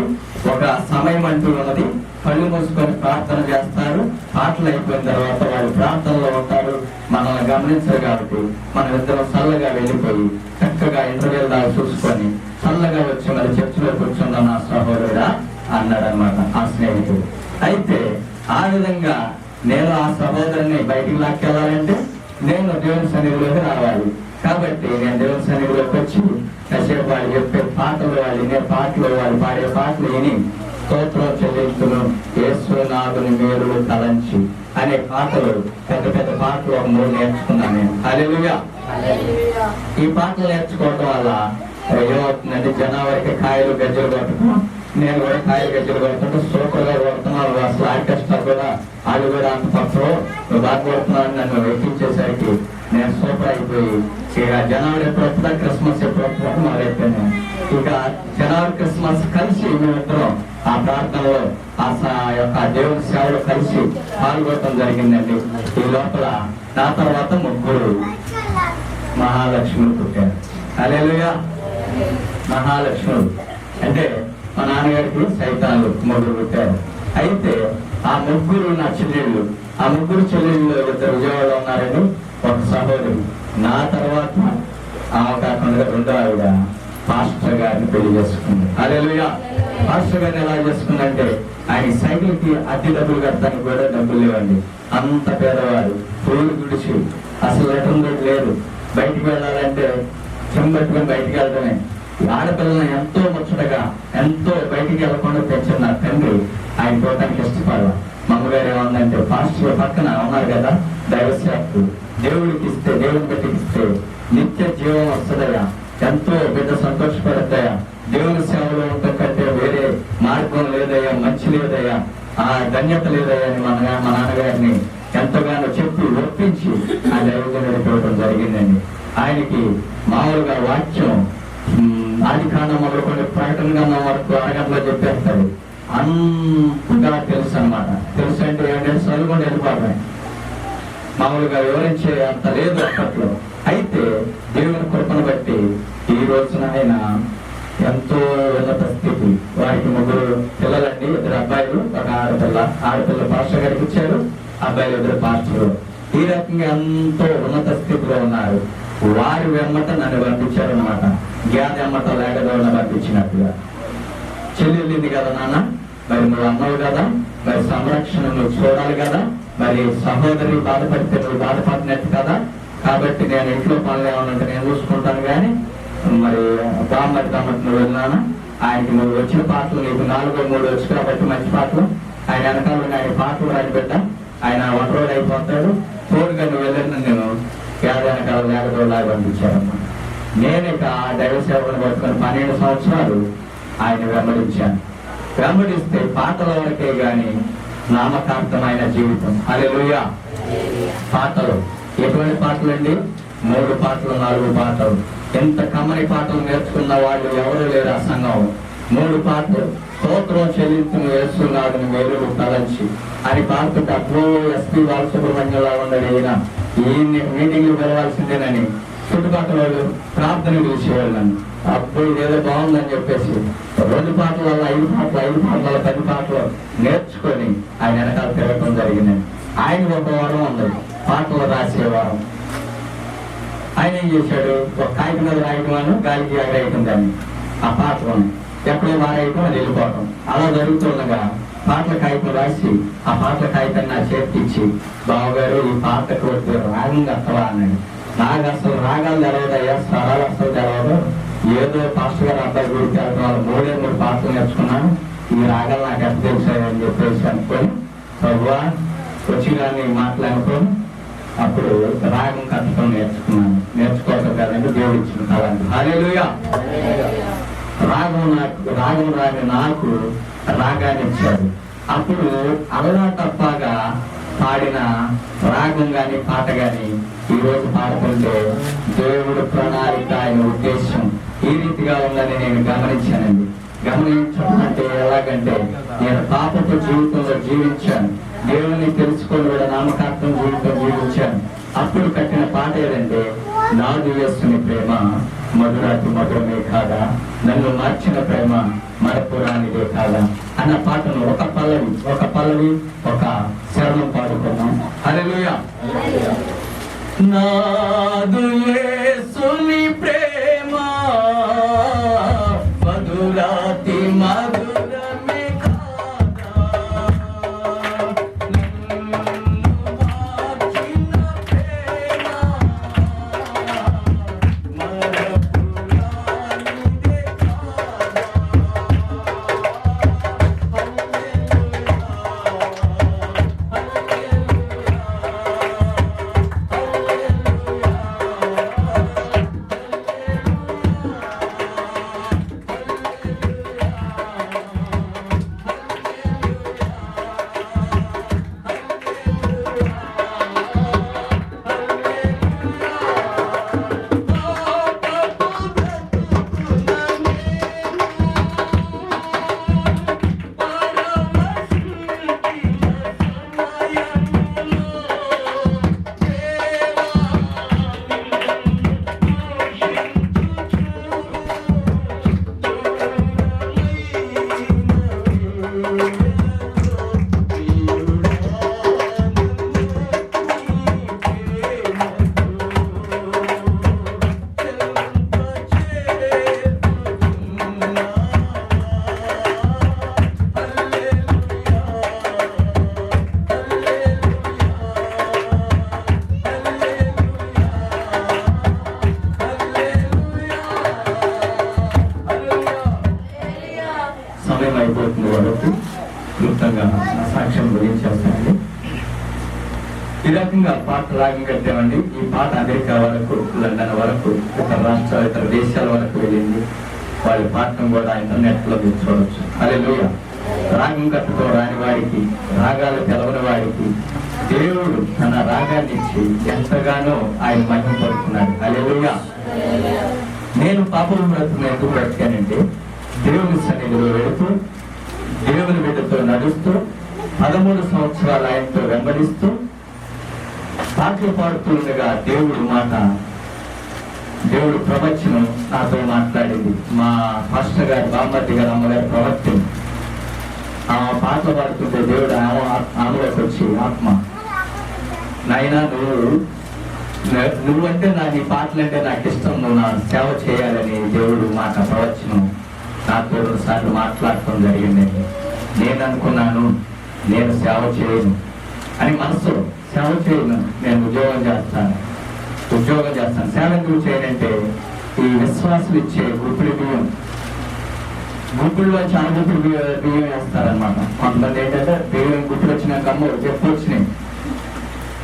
ఒక సమయం అంటూ ఉన్నది, కళ్ళు మూసుకొని ప్రార్థన చేస్తారు, పాటలు అయిపోయిన తర్వాత వాళ్ళు ప్రార్థనలో ఉంటారు, మనల్ని గమనించరు కాబట్టి మనం ఇద్దరం చల్లగా వెళ్ళిపోయి చక్కగా ఇంటర్వ్యూల్ దాకా చూసుకొని చల్లగా వచ్చి మరి చర్చిలో కూర్చుందాం నా సహోదరుడా అన్నాడు అనమాట ఆ స్నేహితుడు. అయితే ఆ విధంగా నేను ఆ సహోదరుని బయటికి లాక్కెళ్ళాలంటే నేను దేవుని సన్నిధిలోకి రావాలి. కాబట్టి నేను దేవుని సన్నిధిలోకి వచ్చి కాసేపు వాళ్ళు చెప్పే పాటలు, వాళ్ళు వినే పాటలు, వాళ్ళు పాడే పాటలు విని స్తోత్రం చెల్లించును యేసునాథుని మేలులు తలంచి అనే పాటలు, పెద్ద పెద్ద పాటలు ఒక 3 నేర్చుకున్నాను నేను. హల్లెలూయా. ఈ పాటలు నేర్చుకోవడం వల్ల ఏమవుతుందంటే జనవరికి కాయలు గజ్జలు కొట్టడం, నేను కూడా కాయలు గజ్జలు కొడుతుంటే సూపర్ గా కొడుతున్నాను. అసలు ఆర్కెస్ట్రా కూడా వాళ్ళు కూడా అంత పక్కలో నువ్వు బాగా కొడుతున్నావు నన్ను ఎక్కించేసరికి నేను సూపర్ అయిపోయి ఇక జనవరి ఎప్పుడొస్తుందా క్రిస్మస్ ఎప్పుడొస్తుందా మొదలైపోయాను. ఇక జనవరి క్రిస్మస్ కలిసి మేమిద్దరం ఆ ప్రార్థనలో ఆ యొక్క దేవుని సేవలో కలిసి పాల్గొనడం జరిగిందండి. ఈ లోపల నా తర్వాత 3 మహాలక్ష్ములు పుట్టారు. హల్లెలూయా. మహాలక్ష్ములు అంటే మా నాన్నగారికి సైతాన్లు 3 పుట్టారు. అయితే ఆ 3 నా చెల్లెళ్ళు. ఆ 3 చెల్లెళ్ళు 2 విజయవాడలో ఉన్నారని ఒక సహోదరి. నా తర్వాత ఆమె కాకుండా 2వ ఆవిడ పాస్టర్ గారిని పెళ్లి చేసుకుంది. హల్లెలూయా. పాస్టర్ గారిని ఎలా చేసుకుందంటే ఆయన సైకిల్ కి అద్దె డబ్బులు కట్టడానికి కూడా డబ్బులు లేవండి. అంత పేదవాడు, పూలు గుడిచి, అసలు లెటర్ కూడా లేదు. బయటికి వెళ్ళాలంటే చెంబట్టుకొని బయటికి వెళ్ళడమే. ఆడపిల్లని ఎంతో ముచ్చటగా, ఎంతో బయటికి వెళ్ళకుండా తెచ్చిన నా తండ్రి ఆయన చూడటానికి ఇష్టపడాలి. మా అమ్మగారు ఏమందంటే, పాస్టర్ పక్కన ఉన్నారు కదా దైవ సేవకుడు, దేవుడికి ఇస్తే, దేవుని బట్టికి ఇస్తే నిత్య జీవం వస్తుందయ్యా, ఎంతో బిడ్డ సంతోషపడతాయా, దేవుని సేవలో ఉండటం కంటే వేరే మార్గం లేదయ్యా, మంచి లేదయ్యా, ఆ ధన్యత లేదయ్యా అని మా నాన్నగారిని ఎంతగానో చెప్పి ఒప్పించి ఆ దైవజనుడు చూడటం జరిగిందండి. ఆయనకి మామూలుగా వాక్యం ఆది కాండం మొదలుకొని ప్రకటన గ్రంథం వరకు అరగంటలో చెప్పేస్తాడు. అంతగా తెలుసు అనమాట. తెలుసు అంటే ఏంటంటే చదువుకొని వెళ్ళిపోతాయి, మామూలుగా వివరించే అంత లేదు అప్పట్లో. అయితే దేవుని కృపను బట్టి ఈ రోజున ఆయన ఎంతో ఉన్నత స్థితి. వారికి 3 పిల్లలండి, 2 అబ్బాయిలు, 1 ఆడపిల్ల. ఆడపిల్ల పాస్టర్ గారికి ఇచ్చారు, అబ్బాయిలు 2 పాస్టర్లు. ఈ రకంగా ఎంతో ఉన్నత స్థితిలో ఉన్నారు. వారి వెమ్మట నన్ను పంపించారు అనమాట. జ్ఞాన వెమ్మట లేకదోడ పంపించినట్టుగా. చెల్లి వెళ్ళింది కదా నాన్న, మరి నువ్వు అన్నావు కదా, మరి సంరక్షణ నువ్వు చూడాలి కదా, మరి సహోదరి బాధపడితే నువ్వు బాధపడినట్టు కదా, కాబట్టి నేను ఇంట్లో పనులు ఏమన్నంటే నేను చూసుకుంటాను, కానీ మరి బామ్మటి తమ్మటి నువ్వు వెళ్ళినానా, ఆయనకి నువ్వు వచ్చిన పాటలు నీకు 4, 3 వచ్చు కాబట్టి మంచి పాటలు, ఆయన వెనకాల ఆయన పాటలు రాని బిడ్డ, ఆయన ఒంటరోడు అయిపోతాడు, తోడుగా నువ్వు వెళ్ళిన నేను వెనకాల లేకదోలాగా పంపించారమ్మా. నేను ఇక ఆ దైవ సేవను పట్టుకొని 12 సంవత్సరాలు ఆయన వెంబడించాను. వెంబడిస్తే పాటల వరకే గాని నామకాంతమైన జీవితం. హల్లెలూయా. పాటలు ఎటువంటి పాటలు అండి? 3 పాటలు, 4 పాటలు. ఎంత కమ్మని పాటలు నేర్చుకున్న వాళ్ళు ఎవరు లేరు ఆ సంఘం. 3 పాటలు. స్తోత్రం చెల్లించిన యేసునాథుని మేలులు తలంచి అని పాడుతుంటే అప్పుడు ఎస్పీ బాలసుబ్రహ్మణ్యంలా ఉండడు ఈయన. ఈ మీటింగ్లు పిలవాల్సిందేనని చుట్టుపక్కల వాళ్ళు ప్రార్థన పిలిచేవాళ్ళని. అప్పుడు ఇదేదో బాగుందని చెప్పేసి 2 పాటల వల్ల 5 పాటలు, 5 పాటల వల్ల 10 పాటలు నేర్చుకొని ఆయన వెనకాల తిరగడం జరిగిందండి. ఆయన ఒక వారం ఉంది పాటలు రాసేవారం. ఆయన ఏం చేశాడు, ఒక కాగితం మీద రాయటం, గాలికి ఎగరేయటం దాన్ని, ఆ పాటలను ఎప్పుడో మారేయటం, అది వెళ్ళిపోవటం. అలా జరుగుతుండగా పాటల కాగితం రాసి ఆ పాటల కాగితాన్ని నా చేతికి ఇచ్చి, బావగారు ఈ పాటకు రాగం కట్టవా అన్నాడు. నాకు అసలు రాగాలు తెలవదయ్యా, స్వరాలు అసలు తెలవదు, ఏదో పాస్టర్ గారు అబ్బాయి గుడికి వెళ్ళడం వల్ల 3 పాటలు నేర్చుకున్నాను, ఈ రాగాలు నాకు ఎంత తెలిసాయని చెప్పేసి అనుకొని ప్రభువా వచ్చి కానీ మాట్లాడుకొని అప్పుడు రాగం కట్టడం నేర్చుకున్నాను. నేర్చుకోవటం కాదంటే దేవుడు ఇచ్చిన కాదండి. హల్లెలూయా. రాగం రాని నాకు రాగాన్ని ఇచ్చాడు. అప్పుడు అలా తప్పగా పాడిన రాగం గాని పాట గాని ఈ రోజు పాడుకుంటే దేవుడు ప్రణాళిక, ఆయన ఉద్దేశం ఈ రీతిగా ఉందని నేను గమనించానండి. గమనించడం అంటే ఎలాగంటే, నేను పాపపు జీవితంలో జీవించాను, దేవుని తెలుసుకొని కూడా నామకార్థం జీవితం జీవించాను. అప్పుడు కట్టిన పాట ఏదంటే, నాదు యేసుని ప్రేమ మధురాతి మధురమే కాదా, నన్ను మార్చిన ప్రేమ మరపురానిదే కాదా అన్న పాటను ఒక పల్లవి ఒక శరణం పాడుకున్నాం. హల్లెలూయా. నాదు యేసుని ప్రేమ మధురాతి మధురమే కాదా, నన్ను మార్చిన ప్రేమ మరపురానిదే కాదా. సమయం అయిపోతుంది కాబట్టి క్లుప్తంగా సాక్ష్యం గురించి చేస్తానండి. ఈ రకంగా పాట రాగం కట్టామండి. ఈ పాట అమెరికా వరకు, లండన్ వరకు, ఇతర రాష్ట్రాలు, ఇతర దేశాల వరకు వెళ్ళింది. వాళ్ళ పాటను కూడా ఇంటర్నెట్ లో చూడవచ్చు. హల్లెలూయా. రాగం కట్టుకో రాని వాడికి, రాగాలు తెలవని వాడికి దేవుడు తన రాగాన్ని ఇచ్చి ఎంతగానో ఆయన మహిమ పడుతున్నాడు. హల్లెలూయా. నేను పాపం బ్రతుకుని ఎందుకు బ్రతికానంటే, దేవుని సన్నిధిలో వెళుతూ దేవుని బిడ్డతో నడుస్తూ 13 సంవత్సరాలు ఆయనతో వెంబడిస్తూ పాటలు పాడుతూ ఉండగా దేవుడు ప్రవచనం నాతో మాట్లాడింది. మా పాస్టర్ గారు, బామ్మర్ది గారు, అమ్మగారు ప్రవక్తం. ఆ పాటలు పాడుతుంటే దేవుడు ఆమెలోకి వచ్చి, ఆత్మ నాయనా నువ్వంటే నీ పాటలంటే నాకు ఇష్టం, నువ్వు నా సేవ చేయాలని దేవుడు మాట ప్రవచనం నాతో 2 సార్లు మాట్లాడటం జరిగింది. నేను అనుకున్నాను, నేను సేవ చేయను అని మనసులో, సేవ చేయను, నేను ఉద్యోగం చేస్తాను. సేవ ఎందుకు చేయనంటే, ఈ విశ్వాసులు ఇచ్చే గుప్పిడి బియ్యం, గుప్పిడిలో చాలా గుప్పిడి బియ్యం వేస్తారనమాట. కొంతమంది ఏంటంటే బియ్యం గుప్పిడి వచ్చినాక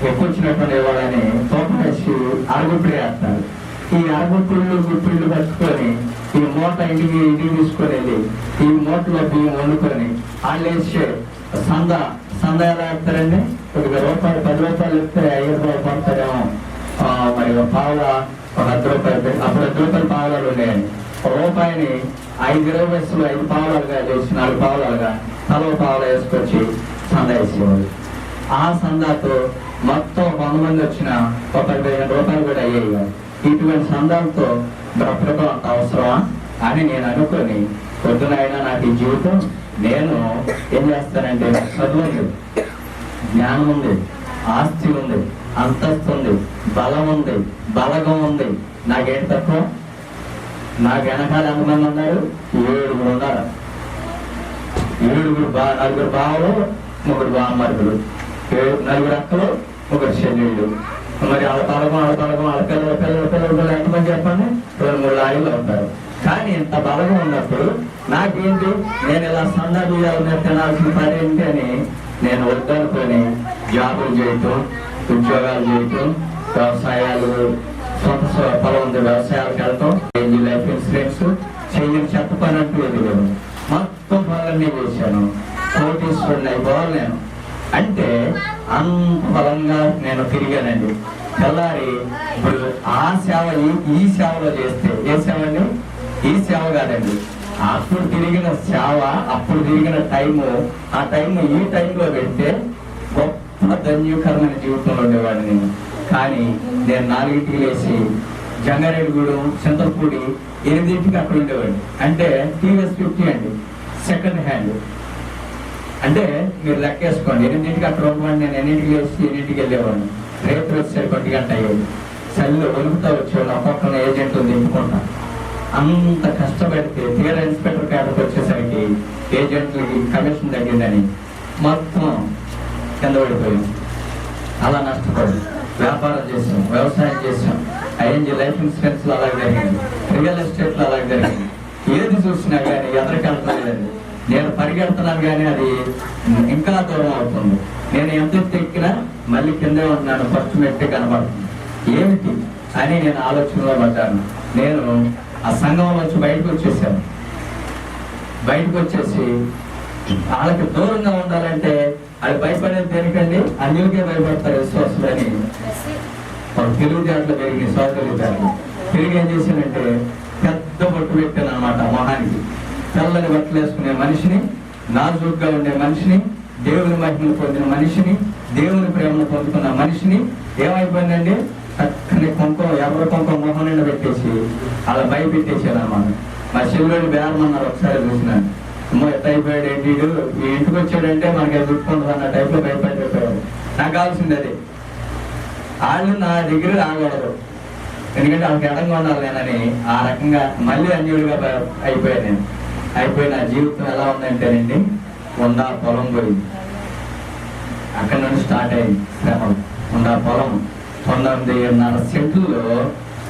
ఎక్కువ వచ్చినటువంటి వాళ్ళని తోట వేసి అరగుప్పిడి వేస్తారు. ఈ గుప్పిళ్ళు పట్టుకొని ఈ మూట ఇంటికి తీసుకొని వెళ్ళి ఈ మూటలో బియ్యం వండుకొని వాళ్ళు వేసే సంద ఎలా వేస్తారండి? ఒక రూపాయలు, 10 రూపాయలు ఇస్తే 5 రూపాయలు పడతారేమో. మరి పావుల ఒక 10 రూపాయలు, అప్పుడు 10 రూపాయలు పావులాలు ఉన్నాయండి. రూపాయిని 5 వయసులో 5 పావులాలుగా చేసి 4 పావులాలుగా తలో పావులు వేసుకొచ్చి సంద వేసేవాళ్ళు. ఆ సందాతో మొత్తం 100 మంది వచ్చిన ఒక 15 రూపాయలు కూడా అయ్యేవి కాదు. ఇటువంటి సందాలతో బ్రతకడం అంత అవసరమా అని నేను అనుకొని, పొద్దునైనా నాకు ఈ జీవితం, నేను ఏం చేస్తానంటే, చదువు ఉంది, జ్ఞానం ఉంది, ఆస్తి ఉంది, అంతస్తు ఉంది, బలం ఉంది, బలగం ఉంది, నాకేంటి తక్కువ? నాకు వెనకాల ఎంతమంది ఉన్నారు? 7 ఉన్నారు. 7 4 బావలు, 3 బామ్మరులు, 4 అక్కలు, 1 చెల్లెళ్ళు. మరి వాళ్ళ తలగం వాళ్ళ పిల్లలు ఎంతమంది చెప్పండి? 2-3 లారీలు ఉంటారు. బలంగా ఉన్నప్పుడు నాకేంటి, నేను ఇలా సన్న బియ్యాలను తినాల్సిన పని ఏంటి అని నేను వద్దనుకొని జాబులు చేయటం, ఉద్యోగాలు చేయటం, వ్యవసాయాలు, సొంత పొలం ఉంది వ్యవసాయాలకు వెళ్ళటం, లైఫ్ ఇన్సూరెన్స్ చేయని చెత్త పని అంటూ ఎదురు మొత్తం పనులన్నీ చేశాను. కోటీశ్వరుని అయిపోవాలి నేను అంటే అంత బలంగా నేను తిరిగానండి. తెల్లారి ఇప్పుడు ఆ సేవ ఈ సేవలో చేస్తే ఏ సేవ అండి? ఈ సేవ కాదండి, అప్పుడు తిరిగిన సేవ, అప్పుడు తిరిగిన టైము, ఆ టైము ఈ టైంలో పెడితే గొప్ప ధన్యకరమైన జీవితంలో ఉండేవాడిని నేను. కానీ నేను 4ంటికి లేచి జంగారెడ్డిగూడెం, చింతలపూడి 8ంటికి అక్కడ ఉండేవాడిని. అంటే టీవీఎస్ 50 అండి, సెకండ్ హ్యాండ్. అంటే మీరు లెక్కేసుకోండి, 8ంటికి అక్కడ ఉండేవాడిని. నేను 8ంటికి లేచి 8ంటికి వెళ్ళేవాడిని. రేపు వచ్చేసరికి 1 గంట అయ్యేది. చలిలో వణుకుతా వచ్చేవాళ్ళు, ఒక్కొక్కరిని ఏజెంట్లు దింపుకుంటా. అంత కష్టపడితే తీరా ఇన్స్పెక్టర్ క్యాడర్కి వచ్చేసరికి ఏజెంట్లకి కమిషన్ తగ్గిందని మొత్తం కింద పడిపోయింది. అలా నష్టపడి వ్యాపారం చేసాం, వ్యవసాయం చేసాం, ఐఎన్జీ లైఫ్ ఇన్సూరెన్స్ లో అలాగే జరిగింది, రియల్ ఎస్టేట్ లో అలాగే జరిగింది. ఏది చూసినా కానీ ఎదరికెళ్తలేదండి. నేను పరిగెడుతున్నాను కానీ అది ఇంకా దూరం అవుతుంది. నేను ఎంత ఎక్కినా మళ్ళీ కిందే ఉంటున్నాను, ఫస్ట్ మెట్టే కనబడుతుంది. ఏమిటి అని నేను ఆలోచనలో పడ్డాను. నేను ఆ సంఘం నుంచి బయటకు వచ్చేసాను. బయటకు వచ్చేసి వాళ్ళకి దూరంగా ఉండాలంటే అది భయపడేది దేనికండి? అన్యులకే భయపడతారు విశ్వాసులని. తెలివితేటలు పెరిగి తెలివితేటలు తిరిగి ఏం చేశానంటే పెద్ద బొట్టు పెట్టాను అనమాట మొహానికి. తెల్లని బట్టలు వేసుకునే మనిషిని, నాజూగ్గా ఉండే మనిషిని, దేవుని మహిమను పొందిన మనిషిని, దేవుని ప్రేమను పొందుకున్న మనిషిని ఏమైపోయిందండి, చక్కని కుంకుమ, ఎర్ర కుంకుమ మొహం నిండా పెట్టేసి అలా భయపెట్టేసాను అన్నమాట. మా చెల్లెళ్ళు బేరమన్నారు, ఒకసారి చూసినాను. ఎట్ట అయిపోయాడు ఏంటి, ఈ ఇంటికి వచ్చాడంటే మనకి అది చుట్టుకుంటుంది అన్న టైప్లో భయపడిపోయాడు. నాకు కావాల్సింది అది. వాళ్ళు నా దగ్గర రాకూడదు, ఎందుకంటే వాళ్ళకి ఎడంగా ఉండాలి నేనని. ఆ రకంగా మళ్ళీ అన్యుడిగా అయిపోయాను నేను. అయిపోయి నా జీవితం ఎలా ఉందంటేనండి, ఉండా పొలం పోయింది. అక్కడి నుండి స్టార్ట్ అయింది శ్రమం. ఉండా పొలం 9.5 సెంట్లలో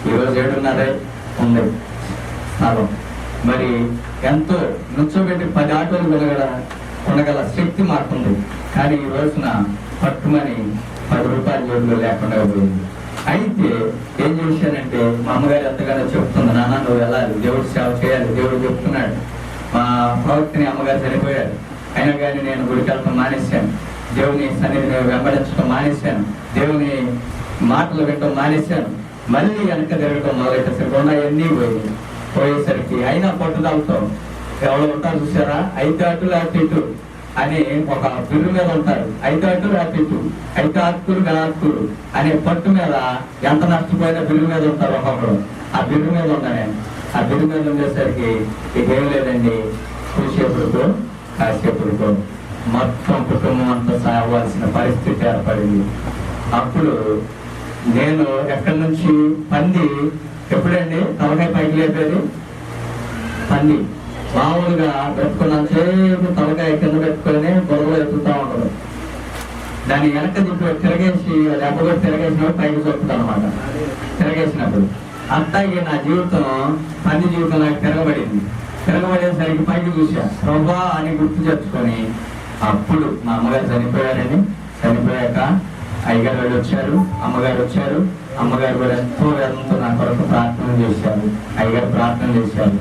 ఈరోజు 7.5 ఉంది స్థలం. మరి ఎంతో నుంచోబెట్టి 10 ఆటోలు కొనగల శక్తి మాకుంది. కానీ ఈ రోజున పట్టుమని 10 రూపాయల జోడులో లేకుండా పోయింది. అయితే ఏం చేశానంటే, మా అమ్మగారు ఎంతగానో చెప్తుంది, నాన్న నువ్వు వెళ్ళాలి, దేవుడు సేవ చేయాలి, దేవుడు చెప్తున్నాడు. మా ప్రవక్తని అమ్మగారు చనిపోయారు, అయినా కానీ నేను గుడికి వెళ్ళడం మానేశాను, దేవుని సన్నిధిని వెంబడించడం మానేశాను, దేవుని మాటలు వినడం మానేశాను. మళ్ళీ వెనక తిరగడం మొదలెట్టేసరికి ఎన్ని పోయేసరికి అయినా పట్టుదలతో ఎవరు ఉంటారు చూసారా, 5 అటులు అటు ఇటు అని ఒక బిర్రు మీద ఉంటారు. 5 అటులు అటు ఇటు, 5 ఆకులు గణాకులు అనే పట్టు మీద ఎంత నష్టపోయినా బిర్రు మీద ఉంటారు ఒక్కొక్కరు. ఆ బిర్రు మీద ఉన్నా నేను. ఆ బిర్రు మీద ఉండేసరికి ఇకేం లేదండి, చూసేపుడుకో కాసేపుడుకో మొత్తం కుటుంబం అంతా సాగవలసిన పరిస్థితి ఏర్పడింది. అప్పుడు నేను ఎక్కడి నుంచి పంది, ఎప్పుడండి తలకాయ పైకి లేపేది పంది, మామూలుగా పెట్టుకున్నంతసేపు తలకాయ కింద పెట్టుకొని బుర్రలో ఎత్తుతా ఉండదు. దాన్ని వెనక తిరిగేసి దెబ్బగా తిరగేసినప్పుడు పైకి చొప్పుతుంది అనమాట. తిరగేసినప్పుడు అట్లాగే నా జీవితం, పంది జీవితం నాకు తిరగబడేసరికి పైకి చూసా, ప్రభా అని గుర్తు తెచ్చుకొని అప్పుడు మా అమ్మగారు చనిపోయారని, చనిపోయాక అయ్యగారు వాళ్ళు వచ్చారు, అమ్మగారు వచ్చారు. అమ్మగారు కూడా ఎంతో వేదంతో నా కొరకు ప్రార్థన చేశారు, అయ్యగారు ప్రార్థన చేశారు.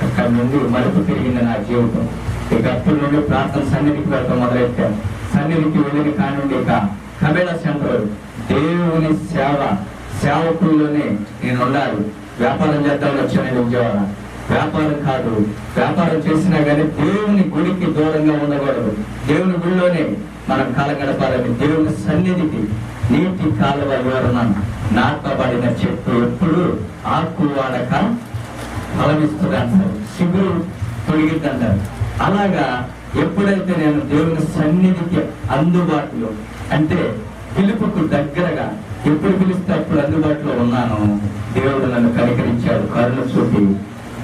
అక్కడి నుండి మలుపు తిరిగింది నా జీవితం. ఇక అప్పటి నుండి ప్రార్థన సన్నిధికి వెళ్ళడం మొదలెట్టాను. సన్నిధికి వెళ్ళిన కానుండి ఇక కబేళ సెంటర్ దేవుని సేవకుల్లోనే నేను ఉండాలి. వ్యాపారం చేద్దామని వచ్చాను విజయవాడ. వ్యాపారం కాదు, వ్యాపారం చేసినా కానీ దేవుని గుడికి దూరంగా ఉండకూడదు. దేవుని గుడిలోనే మనం కాలం గడపాలని, దేవుని సన్నిధికి నీటి కాలువ వివరణ నాటబడిన చెట్టు ఎప్పుడు ఆకు వాడక ఫలమిస్తుంది అంటారు, సిగురు తొలగిద్ది అంటారు. అలాగా ఎప్పుడైతే నేను దేవుని సన్నిధికి అందుబాటులో, అంటే పిలుపుకు దగ్గరగా ఎప్పుడు పిలిస్తే అప్పుడు అందుబాటులో ఉన్నాను, దేవుడు నన్ను కనికరించాడు, కరుణ చూపి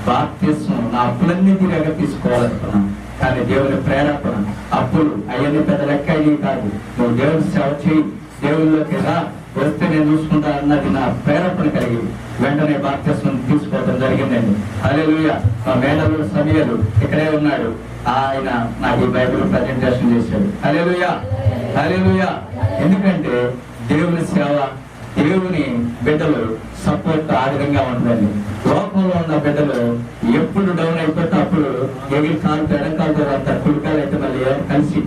బాప్తిస్మం, నా అప్పులన్నీ తిరగ తీసుకోవాలనుకున్నాను. కానీ దేవుని ప్రేరేపణ, అప్పులు అవన్నీ పెద్ద లెక్క అయ్యి కాదు, నువ్వు దేవుని సేవ చేయి, దేవుళ్ళలోకి రా, వస్తే నేను చూసుకుంటా అన్నది నా ప్రేరేపణ కలిగి వెంటనే బాప్తిస్మం తీసుకోవడం జరిగిందండి. హల్లెలూయా. మా మేనల్లుడు సమయలు ఇక్కడే ఉన్నాడు, ఆయన నాకు ఈ బైబిల్ ప్రజెంటేషన్ చేశాడు. హల్లెలూయా, హల్లెలూయా. ఎందుకంటే దేవుని సేవ, దేవుని బిడ్డలు సపోర్ట్ ఆ విధంగా ఉంటుందండి. లోకంలో ఉన్న బిడ్డలు ఎప్పుడు డౌన్ అయిపోతే అప్పుడు ఎగిరి కాలుతో ఎడకాలతో అంత కుడికాలు అయితే మళ్ళీ కలిసి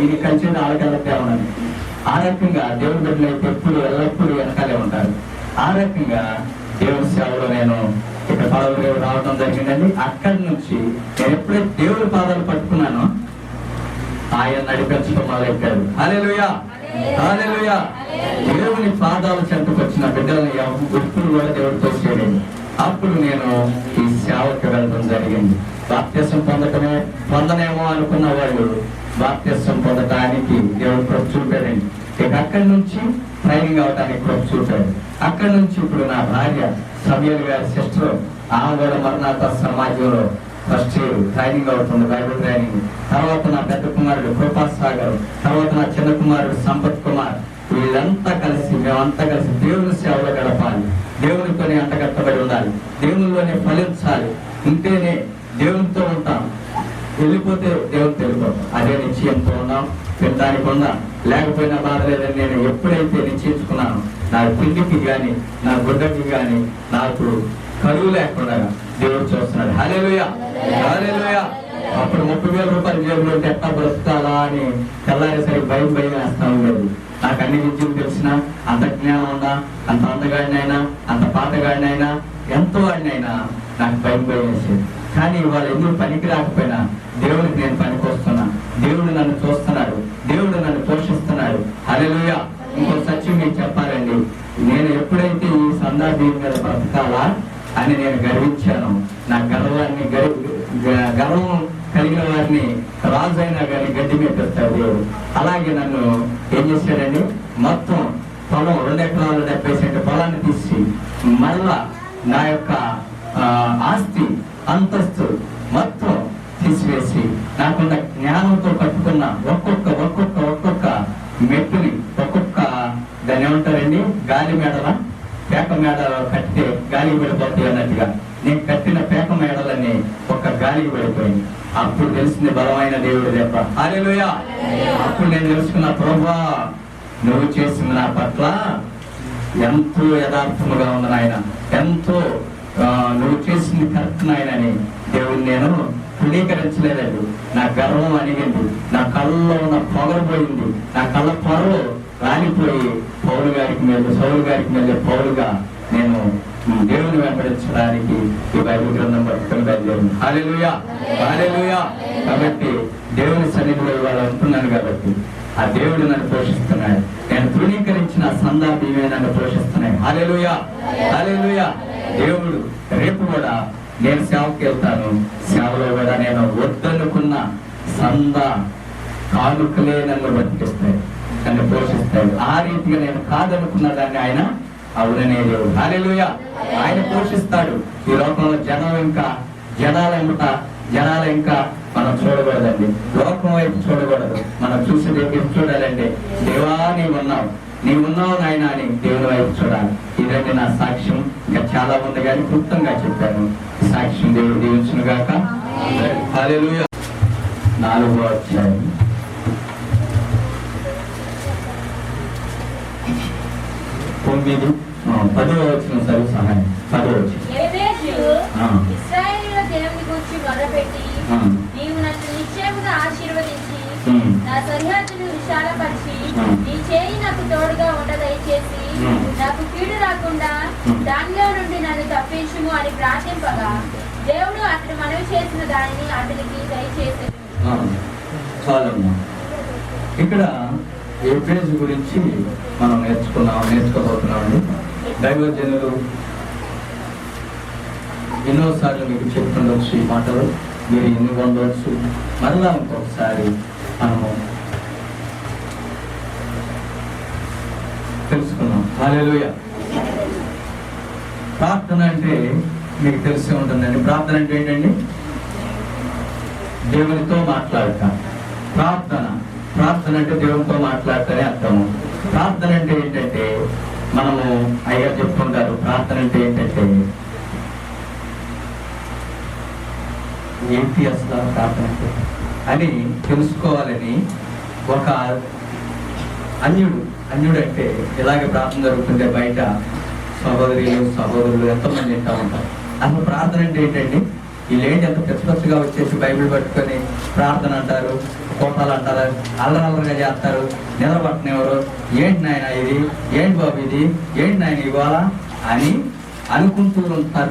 ఇది కలిసి ఆడకాలతే ఉన్నాను. ఆ రకంగా దేవుని బిడ్డలు అయితే ఎప్పుడు ఎల్లప్పుడూ వెనకాలే ఉంటారు. ఆ రకంగా దేవుని సేవలో నేను ఇక్కడ పదవులు రావడం జరిగిందండి. అక్కడి నుంచి నేను ఎప్పుడైతే దేవుడి పాదాలు పట్టుకున్నానో ఆయన నడిపించడం మొదలెట్టాడు. హల్లెలూయా, హల్లెలూయా. దేవుని పాదాల చెంతకు వచ్చిన బిడ్డలను ఎప్పుడు కూడా దేవుడితో చేయలేదు. అప్పుడు నేను ఈ సేవకు వెళ్ళడం జరిగింది. బాప్తిసం పొందనేమో అనుకున్న వాళ్ళు బాప్తిసం పొందటానికి దేవుడు కృప చూపాడండి. ఇక అక్కడి నుంచి ట్రైనింగ్ అవడానికి కృప చూపాడు. అక్కడి నుంచి ఇప్పుడు నా భార్య సమయల్ గారి సిస్టర్, ఆమె కూడా మరణాత సమాజంలో ఫస్ట్ ఇయర్ ట్రైనింగ్ అవుతుంది, బైబిల్ ట్రైనింగ్. తర్వాత నా పెద్ద కుమారుడు కృపాస్ సాగర్, తర్వాత నా చిన్న కుమారుడు సంపత్ కుమార్. వీళ్ళంతా కలిసి మేమంతా కలిసి దేవుని సేవలో గడపాలి, దేవునితోనే అంటగట్టబడి ఉండాలి, దేవునిలోనే ఫలించాలి. ఉంటేనే దేవునితో ఉంటాం, వెళ్ళిపోతే దేవునితో వెళ్ళిపోతాం. అదే నిశ్చయంతో ఉన్నాం. తినడానికి ఉందా లేకపోయినా బాధ లేదని నేను ఎప్పుడైతే నిశ్చయించుకున్నాను, నా తిండికి కానీ నా గుడ్డకి కానీ నాకు కరువు లేకుండా దేవుడు చూస్తున్నాడు. హల్లెలూయా, హల్లెలూయా. అప్పుడు 30,000 రూపాయలు జేబులో ఉంటే ఎట్లా బ్రతుకాలా అని తెల్లారేసరికి భయం వేస్తా ఉండేది. నాకు అన్ని విద్యలు తెలిసినా, అంత జ్ఞానం ఉందా, అంత అందగాడినైనా, అంత పాతగాడినైనా, ఎంతో వాడినైనా నాకు భయం వేసేది. కానీ వాళ్ళు ఎందుకు పనికి రాకపోయినా దేవుడికి నేను పనికొస్తున్నా, దేవుడు నన్ను చూస్తున్నాడు, దేవుడు నన్ను పోషిస్తున్నాడు. హల్లెలూయా. ఇంకో సత్యం మీకు చెప్పాలండి, నేను ఎప్పుడైతే ఈ సందర్భం మీద బ్రతకాలా అని నేను గర్వించాను, నా గర్వాన్ని గర్వం కలిగిన వారిని రాజు అయినా కానీ గడ్డి మీద పెడతాడు దేవుడు. అలాగే నన్ను ఏం చేశాడండి, మొత్తం పొలం 2 ఎకరాలు 70 సెంట్ పొలాన్ని తీసి మళ్ళా నా యొక్క ఆస్తి అంతస్తు మొత్తం తీసివేసి నాకున్న జ్ఞానంతో కట్టుకున్న ఒక్కొక్క మెట్టుని దాన్ని ఏమంటారండి, గాలి మేడల పేక మేడల కట్టితే గాలికి పడిపోతాయి అన్నట్టుగా నేను కట్టిన పేక మేడలని ఒక్క గాలికి పడిపోయింది. అప్పుడు తెలిసింది బలమైన దేవుడు దెబ్బ. హల్లెలూయా. అప్పుడు నేను తెలుసుకున్న, ప్రభువా నువ్వు చేసిన నా పట్ల ఎంతో యథార్థముగా ఉంది నాయన, ఎంతో నువ్వు చేసింది కరెక్ట్ నాయనని దేవుడిని నేను తృణీకరించలేదండి. నా గర్వం అణిగింది, నా కళ్ళలో ఉన్న పొగరపోయింది, నా కళ్ళ పొరలు రాలిపోయి సౌలు గారికి మీద పౌలుగా నేను దేవుని వెంబడించడానికి ఈ బైబిల్ గ్రంథం పట్టుకుని బయలుదేరింది. హల్లెలూయా, హల్లెలూయా. కాబట్టి దేవుని సన్నిధిలో ఇవాళ ఉంటున్నాను కాబట్టి ఆ దేవుడు నన్ను పోషిస్తున్నాడు. నేను తృణీకరించిన సందర్భమే నన్ను పోషిస్తున్నాయి. హల్లెలూయా, హల్లెలూయా. దేవుడు రేపు కూడా నేను సేవకి వెళ్తాను, సేవలో కూడా నేను వద్దనుకున్న కానుకలే నన్ను బతికిస్తాయి, నన్ను పోషిస్తాడు. ఆ రీతిగా నేను కాదనుకున్న దాన్ని ఆయన అవుననే దేవుడు. హల్లెలూయా. ఆయన పోషిస్తాడు. ఈ లోకంలో జనాల ఇంకా మనం చూడకూడదండి, లోకం వైపు చూడకూడదు. మనం చూసి దేవుడు చూడాలంటే, దేవా నీవున్నావు నాయన అని దేవుని వైపు చూడాలి. ఇదండి నా సాక్ష్యం. ఇంకా చాలా ఉంది కానీ క్లుప్తంగా చెప్పాను. ఈ సాక్ష్యం దేవుడు దీవించును గాక. హల్లెలూయా. 4వ అధ్యాయం 9, 10వ వచనం చదువు సహాయం. 10వ వచనం. ఇశ్రాయేలుల దేవుని గురించి మొదలుపెట్టి, నీవు నన్ను నిశ్చయముగా ఆశీర్వదించి నా సరిహద్దును విశాలపరిచి నీ చేయి నాకు తోడుగా ఉండ దయచేసి నాకు కీడు రాకుండా దానిలో నుండి నన్ను తప్పించుము అని ప్రార్థింపగా దేవుడు అతడు మనవి చేసిన దానిని అతనికి దయచేసాడు. చాలమ్మా. ఇక్కడ ఎఫ్రేజ్ గురించి మనం నేర్చుకోబోతున్నామండి. దైవజనులు ఎన్నోసార్లు మీకు చెప్తుండవచ్చు ఈ మాటలు, మీరు ఎన్ని పొందవచ్చు. మరలా ఇంకొకసారి మనము తెలుసుకున్నాం. హల్లెలూయా. ప్రార్థన అంటే మీకు తెలిసి ఉంటుందండి. ప్రార్థన అంటే ఏంటండి? దేవునితో మాట్లాడట. ప్రార్థన అంటే దేవునితో మాట్లాడటనే అర్థము. ప్రార్థన అంటే ఏంటంటే మనము అయ్యగారు చెప్తుంటారు ప్రార్థన అంటే ఏంటంటే ఏంటి అసలు ప్రార్థన అంటే అని తెలుసుకోవాలని ఒక అన్యుడు అంటే ఇలాగే ప్రార్థన జరుగుతుంటే బయట సహోదరులు ఎంతోమంది వింటూ ఉంటారు. అసలు ప్రార్థన అంటే ఏంటండి? వీళ్ళేంటి ఎంత పిచ్చగా వచ్చేసి బైబిల్ పట్టుకొని ప్రార్థన అంటారు, కోపాలు అంటారు, అల్లరల్లరిగా చేస్తారు, నిలబట్టనివ్వరు. ఏంటి నాయన ఇది, ఏంటి బాబు ఇది, ఏంటి నాయన ఇవాళ అని అనుకుంటూ ఉంటారు.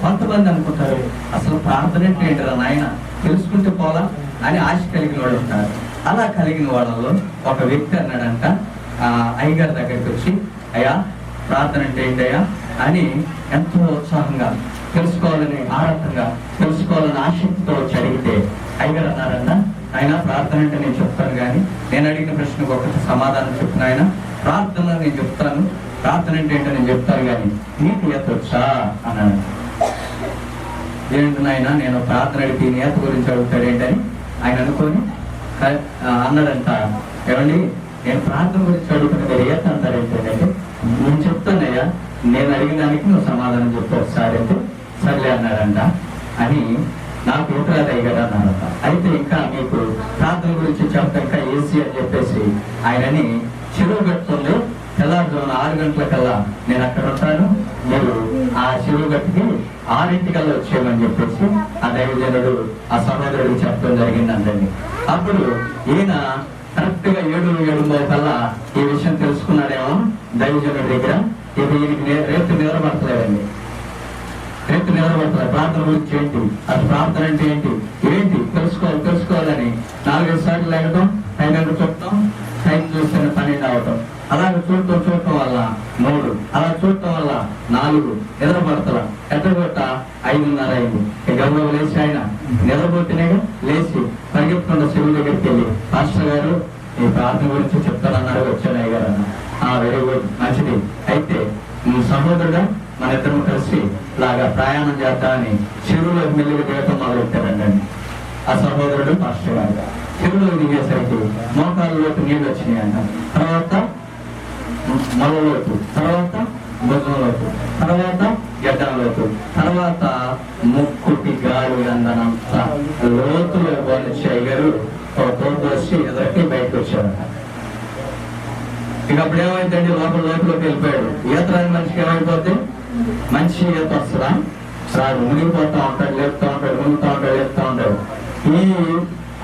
కొంతమంది అనుకుంటారు అసలు ప్రార్థన అంటే ఏంటరా నాయన తెలుసుకుంటే పోలా అని ఆశ కలిగిన వాళ్ళు ఉంటారు. అలా కలిగిన వాళ్ళలో ఒక వ్యక్తి అన్నాడంట అయ్యగారి దగ్గరికి వచ్చి, అయ్యా ప్రార్థన అంటే ఏంటయ్యా అని ఎంతో ఉత్సాహంగా తెలుసుకోవాలని ఆరాటంగా తెలుసుకోవాలని ఆసక్తితో వచ్చి అడిగితే అయ్యగారు అన్నారన్న, ఆయన ప్రార్థన అంటే నేను చెప్తాను, కానీ నేను అడిగిన ప్రశ్నకు ఒకటి సమాధానం చెప్తున్నా, ఆయన ప్రార్థన నేను చెప్తాను, ప్రార్థన అంటే ఏంటో నేను చెప్తాను, కానీ నీకు ఈత వచ్చా అన్నాడు. ఏంటి నాయన నేను ప్రార్థన అడిగి ఈత గురించి అడుగుతాడు ఏంటని ఆయన అనుకొని అన్నాడంట, ఏమండి నేను ప్రార్థన గురించి అడుగుతున్నా మీరు ఈత అంటారు ఏంటంటే, నేను చెప్తానయ్యా, నేను అడిగిన దానికి నువ్వు సమాధానం చెప్తావు ఒకసారి అంటే సర్లే అన్నాడంట. అని నాకు ఈతరాదు అయ్యగారు అన్నాడంట. అయితే ఇంకా మీకు ప్రార్థన గురించి చెప్తా ఇంకా ఏసీ అని చెప్పేసి ఆయనని చెరువు గట్టులో తెల్లారుజామున 6 గంటలకల్లా నేను అక్కడ ఉంటాను, మీరు ఆ చెరువు గట్టుకి 6 వచ్చేయమని చెప్పేసి ఆ దైవజనుడు ఆ సహోదరుడికి చెప్పడం జరిగిందండి. అప్పుడు ఈయన కరెక్ట్ గా 7:30 కల్లా ఈ విషయం తెలుసుకున్నాడేమో దైవజనుడి దగ్గర. ఇప్పుడు ఈయనకి రేపు నిద్రపడతలేదండి, రేపు నిద్రపడతలేదు. ప్రార్థన గురించి ఏంటి, అసలు ప్రార్థన అంటే ఏంటి తెలుసుకోవాలని 4-5 సార్లు లేకటం, టైం చూడటం, టైం చూస్తే 12 అవటం, అలాగే చూడటం వల్ల 3, అలా చూడటం వల్ల 4 నిద్రపడతల ఎట్టగొట్ట 5:30 అయింది. గౌరవ లేచి ఆయన నిద్రపోతేనే లేచి పరిగెత్తుకున్న చెరువు దగ్గరికి వెళ్ళి, పాస్టర్ గారు ఈ ప్రార్థన గురించి చెప్తానన్నారు, వచ్చాను అయ్యగారు అన్న. వెరీ గుడ్, మంచిది. అయితే సహోదరుగా మన ఇద్దరం కలిసి లాగా ప్రయాణం చేద్దామని చెరువులో మెల్లిగా దిగటం మొదలెట్టారండి. ఆ సహోదరుడు పాస్టర్ గారు చెరువులో దిగేసరికి మోకాళ్ళలోకి నీళ్ళు వచ్చినాయి అంట, తర్వాత మొలలోకి, తర్వాత భుజంలోకి, తర్వాత గడ్డంలోకి, తర్వాత ముక్కుకి గాలి అందనంత లోతులో పోనిచ్చి అయ్యారు వచ్చి ఎదురికి బయటకు వచ్చారంట. ఇక అప్పుడు ఏమైందండి, లోపలిలోకి వెళ్ళిపోయాడు. ఈత రాని మనిషికి ఏమైపోతే మంచి ఈత వస్తుందా? రాదు, మునిగిపోతా ఉంటాడు, లేపుతా ఉంటాడు, మునుగుతా ఉంటాడు, లేపుతా ఉంటాడు. ఈ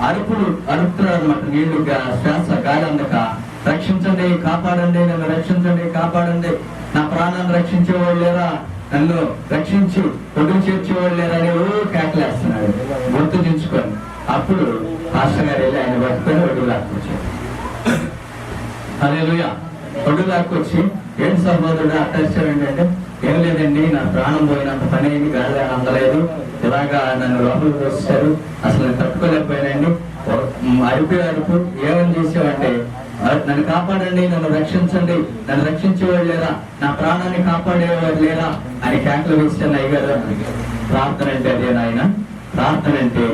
అరుపుతున్నాడు అనమాట. నీళ్లు శ్వాస గాలి అందక, రక్షించండి, కాపాడండి, నన్ను రక్షించండి, కాపాడండి, నా ప్రాణాన్ని రక్షించేవాళ్ళు లేరా, నన్ను రక్షించి ఒడ్డు చేర్చేవాళ్ళు లేరా అని కేకలేస్తున్నాడు గుర్తు దించుకొని. అప్పుడు పాస్టర్ గారు వెళ్ళి ఆయన పట్టుకొని ఒడ్డు లాక్కొచ్చాడు. హల్లెలూయా. ఒడ్డు లాక్కొచ్చి, ఏంటి సహోదరుడు అట్టాడు ఏంటంటే, ఏం లేదండి, నా ప్రాణం పోయినంత పని అయింది, గాలి అందలేదు, ఇలాగా నన్ను లోపలికి వచ్చారు, అసలు నేను తట్టుకోలేకపోయానండి. అరుపు ఏమని చేసావంటే, నన్ను కాపాడండి, నన్ను రక్షించండి, నన్ను రక్షించేవాడు లేరా, నా ప్రాణాన్ని కాపాడేవాడు లేరా అని కేకలు వేసాను అయ్యగారు. ప్రార్థన అంటే అదే నాయన. ప్రార్థన అంటే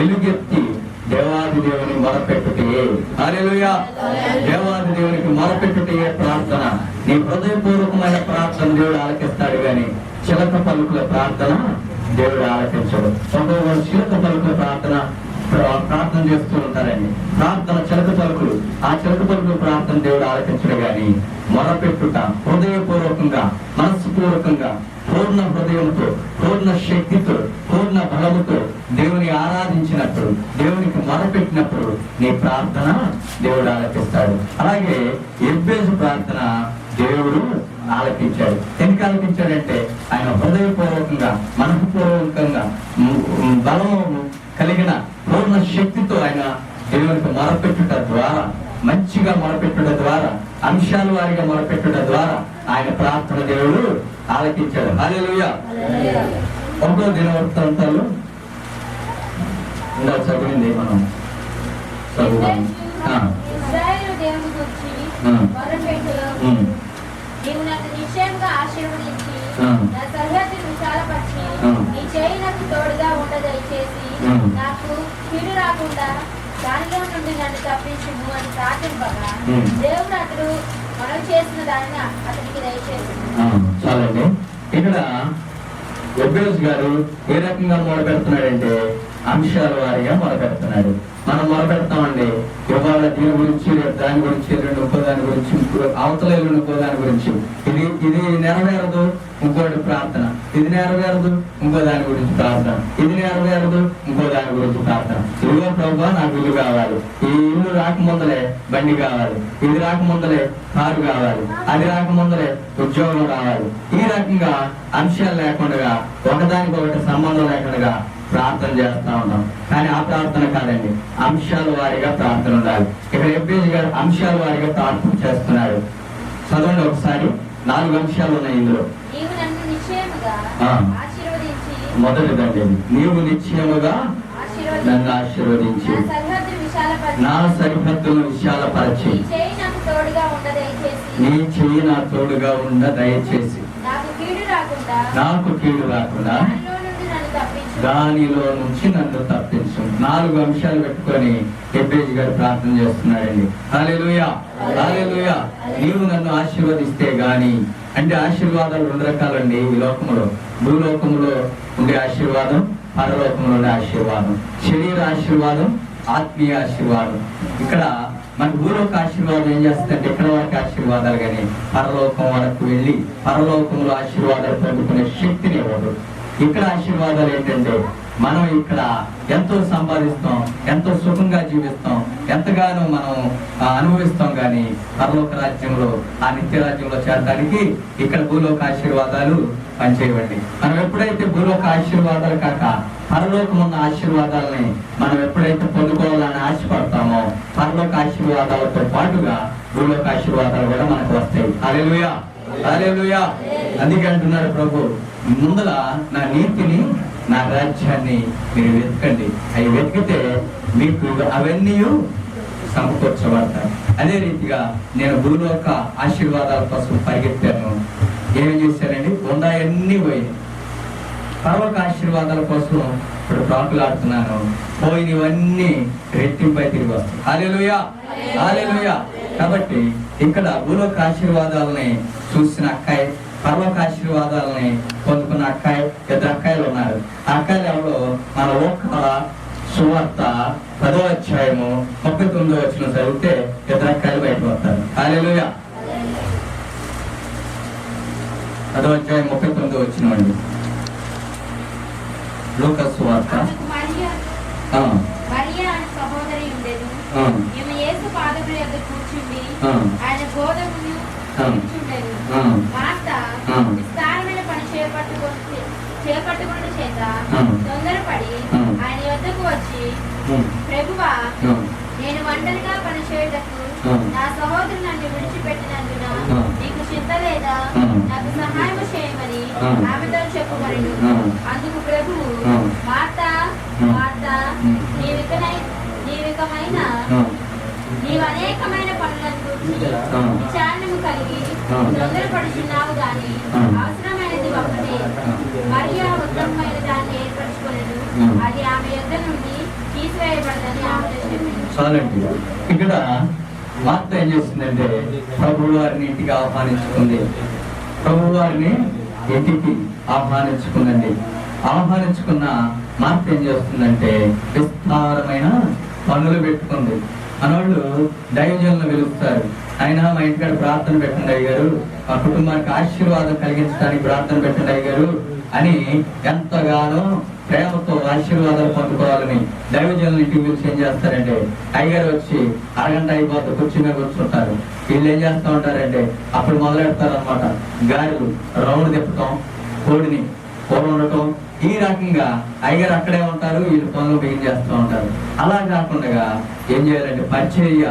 ఎలుగెత్తి దేవాది దేవుని మొరపెట్టుటే. హల్లెలూయా. దేవాది దేవునికి మొరపెట్టుటే ప్రార్థన. నీ హృదయపూర్వకమైన ప్రార్థన దేవుడు ఆలకిస్తాడు, కానీ చిలక పలుకుల ప్రార్థన దేవుడు ఆలకించడు. కొంతమంది చిలక పలుకుల ప్రార్థన చేస్తూ ఉంటారండి. ప్రార్థన చిలక పలుకులు, ఆ చిలక పలుకుల ప్రార్థన దేవుడు ఆలకించడు, కానీ మొరపెట్టుట హృదయపూర్వకంగా, మనస్సుపూర్వకంగా, పూర్ణ హృదయంతో, పూర్ణ శక్తితో, పూర్ణ బలముతో దేవుని ఆరాధించినప్పుడు, దేవునికి మొరపెట్టినప్పుడు నీ ప్రార్థన దేవుడు ఆలకిస్తాడు. అలాగే ఎబ్బేజు ప్రార్థన దేవుడు ఆలకించాడు. ఎందుకు ఆలకించాడంటే ఆయన హృదయపూర్వకంగా, మనఃపూర్వకంగా, బలము కలిగిన పూర్ణ శక్తితో ఆయన దేవునికి మొరపెట్టుట ద్వారా, మంచిగా మొరపెట్టుట ద్వారా, అంశాల వారిగా మొరపెట్టుట ద్వారా ఆయన ప్రార్థన దేవుడు ఆలకించాడు. హల్లెలూయా. 1వ దినవృత్తాంతాలు ఇంకా చదివింది మనం చదువుదాం. నీవు నన్ను నిశ్చయంగా ఆశీర్వదించి నా సరిహద్దును విశాలపరిచి నీ చేయి నాకు తోడుగా ఉండదయచేసి నాకు కీడు రాకుండా దానిలో నుండి నన్ను తప్పించుము అని ప్రార్థింపగా దేవుడు అతడు మనం చేసిన దానిని అతనికి దయచేసి. చాలండి. ఇక్కడ ఎబ్బేస్ గారు ఏ రకంగా మొదలుపెడుతున్నాడంటే అంశాల వారిగా మొదలుపెడుతున్నాడు. మనం మొదలుపెడతామండి ఇవాళ దీని గురించి, రేపు దాని గురించి, ఇంకో దాని గురించి, అవతల ఇంకో దాని గురించి. ఇది నెరవేరదు, ఇంకోటి ప్రార్థన. ఇది నెరవేరదు, ఇంకో దాని గురించి ప్రార్థన. ఇది నెరవేరదు, ఇంకో దాని గురించి ప్రార్థన. ఇదిగో ప్రభువా నాకు ఇల్లు కావాలి, ఈ ఇల్లు రాకముందలే బండి కావాలి, ఇది రాకముందలే కారు కావాలి, అది రాకముందలే ఉద్యోగం రావాలి. ఈ రకంగా అంశాలు లేకుండా, ఒకదానికొకటి సంబంధం లేకుండా ప్రార్థన చేస్తా ఉంటాం. కానీ ఆ ప్రార్థన కాదండి, అంశాల వారిగా ప్రార్థన ఉండాలి. ఇక్కడ ఎబ్బేజు గారు అంశాల వారిగా ప్రార్థన చేస్తున్నాడు. చదవండి ఒకసారి. 4 అంశాలు ఉన్నాయి ఇందులో. నీవు నన్ను నిశ్చయముగా ఆశీర్వదించి, మొదటిదండి, నీవు నిశ్చయముగా నన్ను ఆశీర్వదించి నా సరిహద్దును విశాలపరచి నీ చేయి నాకు తోడుగా ఉండ దయచేసి, నీ చెయ్యి నా తోడుగా ఉండ దయచేసి, నాకు కీడు రాకుండా దానిలో నుంచి నన్ను తప్పించు. 4 అంశాలు పెట్టుకొని ఎబ్బేజు గారు ప్రార్థన చేస్తున్నాడండి. హల్లెలూయా, హల్లెలూయా. నీవు నన్ను ఆశీర్వదిస్తే గాని, అంటే ఆశీర్వాదాలు 2 రకాలండి ఈ లోకములో. భూలోకములో ఉండే ఆశీర్వాదం, పరలోకంలో ఉండే ఆశీర్వాదం. శరీర ఆశీర్వాదం, ఆత్మీయ ఆశీర్వాదం. ఇక్కడ మనకు భూలోక ఆశీర్వాదం ఏం చేస్తుందంటే ఇక్కడ వరకు ఆశీర్వాదాలు, కానీ పరలోకం వరకు వెళ్ళి పరలోకంలో ఆశీర్వాదాలు పొందుకునే శక్తిని ఇవ్వదు. ఇక్కడ ఆశీర్వాదాలు ఏంటంటే మనం ఇక్కడ ఎంతో సంపాదిస్తాం, ఎంతో సుఖంగా జీవిస్తాం, ఎంతగానో మనం అనుభవిస్తాం. కానీ పరలోక రాజ్యంలో, ఆ నిత్య రాజ్యంలో చేరడానికి ఇక్కడ భూలోక ఆశీర్వాదాలు పనిచేయవండి. మనం ఎప్పుడైతే భూలోక ఆశీర్వాదాలు కాక పరలోకం ఉన్న ఆశీర్వాదాలని మనం ఎప్పుడైతే పొందుకోవాలని ఆశపడతామో, పరలోక ఆశీర్వాదాలతో పాటుగా భూలోక ఆశీర్వాదాలు కూడా మనకు వస్తాయి. హల్లెలూయా, హల్లెలూయా. అందుకే అంటున్నాడు ప్రభు, ముందల నా నీతిని, నా రాజ్యాన్ని మీరు వెతకండి. అవి వెతికితే మీకు అవన్నీ సమకూర్చబడతాయి. అదే రీతిగా నేను భూలోక ఆశీర్వాదాల కోసం పరిగెత్తాను. ఏమేం చేశానండి? ఉన్నాయన్నీ పోయినాయి. పరలోక ఆశీర్వాదాల కోసం ఇప్పుడు ప్రాకులాడుతున్నాను. పోయినవన్నీ రెట్టింపై తిరిగి వస్తాయి. హల్లెలూయా, హల్లెలూయా. కాబట్టి ఇక్కడ భూలోక ఆశీర్వాదాలని చూసిన అక్కాయి, పరలోక ఆశీర్వాదాలని పొందుకున్న అక్కాయి, 2 అక్కాయిలు ఉన్నారు. ఆ అక్కాయిలు ఎవరో మన లోక సువార్త 10వ అధ్యాయము 39వ వచనం చదివితే 2 అక్కాయిలు బయటకు వస్తారు. హల్లెలూయా. 10వ అధ్యాయం 39వ వచనం అండి. లోక సువార్త. మరియా అనే సహోదరి ఉండేది. ఈమె యేసు పాదముల యొద్ద కూర్చుండి ఆయన బోధకును వింటుండెను. మార్త విస్తారమైన పని చేపట్టుకున్న చేత తొందరపడి ఆయన యొద్దకు వచ్చి, ప్రభువా, నేను ఒంటరిగా పని చేయుటకు నా సహోదరు నన్ను విడిచిపెట్టినందున నీకు చింత లేదా? నాకు సహాయం చేయమని ఆమెతో చెప్పుకొనెను. అందుకు ప్రభువు, మార్తా, మార్తా, నీవు అనేకమైన పనులను గురించి విచారణము కలిగి తొందరపడుచున్నావు గాని అవసరమైనది ఒక్కటే. మరియా ఉత్తమమైన దాన్ని ఏర్పరచుకొనెను, అది ఆమె యొద్ద నుండి తీసివేయబడదని ఆమె చెప్పింది. చాలండి. ఇక్కడ మార్త ఏం చేస్తుందంటే ప్రభు వారిని ఇంటికి ఆహ్వానించుకుంది. ప్రభు వారిని ఇంటికి ఆహ్వానించుకుందండి. ఆహ్వానించుకున్న మార్త ఏం చేస్తుందంటే విస్తారమైన పనులు పెట్టుకుంది. మనోళ్ళు దైవజనులను పిలుస్తారు. ఆయన మా ఇంటికాడ ప్రార్థన పెట్టండి అయ్యారు, మా కుటుంబానికి ఆశీర్వాదం కలిగించడానికి ప్రార్థన పెట్టండి అయ్యారు అని ఎంతగానో ప్రేమతో ఆశీర్వాదాలు పొందుకోవాలని దైవజనులు ఇంటికి పిలిచి ఏం చేస్తారంటే అయ్యగారు వచ్చి అరగంట అయిపోతే కుర్చీ మీద కూర్చుంటారు. వీళ్ళు ఏం చేస్తూ ఉంటారంటే అప్పుడు మొదలెడతారు అనమాట. గారెలు రౌండ్ తిప్పటం, కోడిని కూర ఉండటం, ఈ రకంగా అయ్యగారు అక్కడే ఉంటారు, వీళ్ళు పనులు బిగిన్ చేస్తూ ఉంటారు. అలా కాకుండా ఏం చేయాలంటే పరిచర్య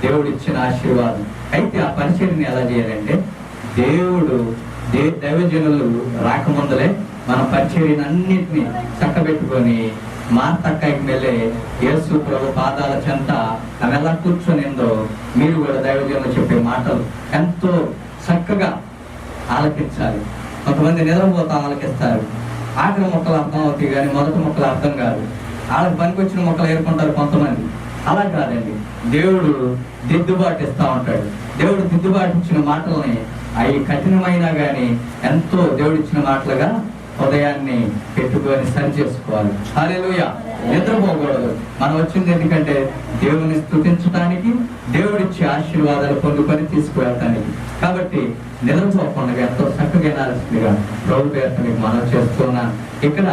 దేవుడు ఇచ్చిన ఆశీర్వాదం. అయితే ఆ పరిచర్యని ఎలా చేయాలంటే దేవుడు దైవజనులు రాకముందలే మన పరిచర్యను అన్నిటినీ చక్కబెట్టుకొని మార్తక్కకి వెళ్ళే యేసు ప్రభు పాదాల చెంత ఆమె ఎలా కూర్చొనిందో మీరు కూడా దైవజనులు చెప్పే మాటలు ఎంతో చక్కగా ఆలకించాలి. కొంతమంది నిద్రపోతా ఆలకిస్తారు. ఆఖరి మొక్కలు అర్థం అవుతాయి కానీ మొదటి మొక్కలు అర్థం కాదు. వాళ్ళకి పనికి వచ్చిన మొక్కలు ఏరుకుంటారు కొంతమంది. అలా కాదండి, దేవుడు దిద్దుబాటు ఇస్తా ఉంటాడు. దేవుడు దిద్దుబాటు ఇచ్చిన మాటల్ని అవి కఠినమైనా గాని ఎంతో దేవుడు ఇచ్చిన మాటలుగా హృదయాన్ని పెట్టుకొని సరి చేసుకోవాలి. హల్లెలూయా. నిద్రపోకూడదు. మనం వచ్చింది ఎందుకంటే దేవుని స్తుతించడానికి, దేవుడిచ్చే ఆశీర్వాదాలు పొందుకొని తీసుకువెళ్ళటానికి. కాబట్టి నిద్రపోకుండా ఎంతో చక్కగా వినాల్సిందిగా ప్రభు పేరుతో మీకు మనం చేస్తున్నాను. ఇక్కడ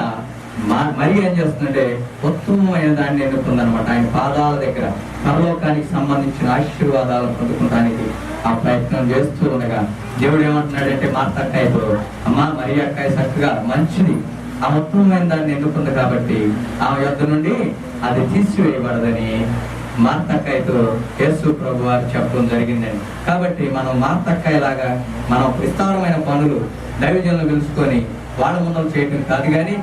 మరి ఏం చేస్తుందంటే ఉత్తమమైన దాన్ని ఎన్నుకుందనమాట. ఆయన పాదాల దగ్గర పరలోకానికి సంబంధించిన ఆశీర్వాదాలను పొందుకోవడానికి ఆ ప్రయత్నం చేస్తూ ఉండగా దేవుడు ఏమంటున్నాడంటే మార్తక్కాయతో, అమ్మా మరి అక్కాయ చక్కగా మంచిది, ఆ ఉత్తమమైన దాన్ని ఎన్నుకుంది కాబట్టి ఆమె యొద్ద నుండి అది తీసివేయబడదని మార్తక్కాయతో యేసు ప్రభు వారు చెప్పడం జరిగిందండి. కాబట్టి మనం మార్తక్కాయ లాగా మనం విస్తారమైన పనులు దైవజనులు పిలుచుకొని వాళ్ళ ముందలు చేయడం కాదు, కానీ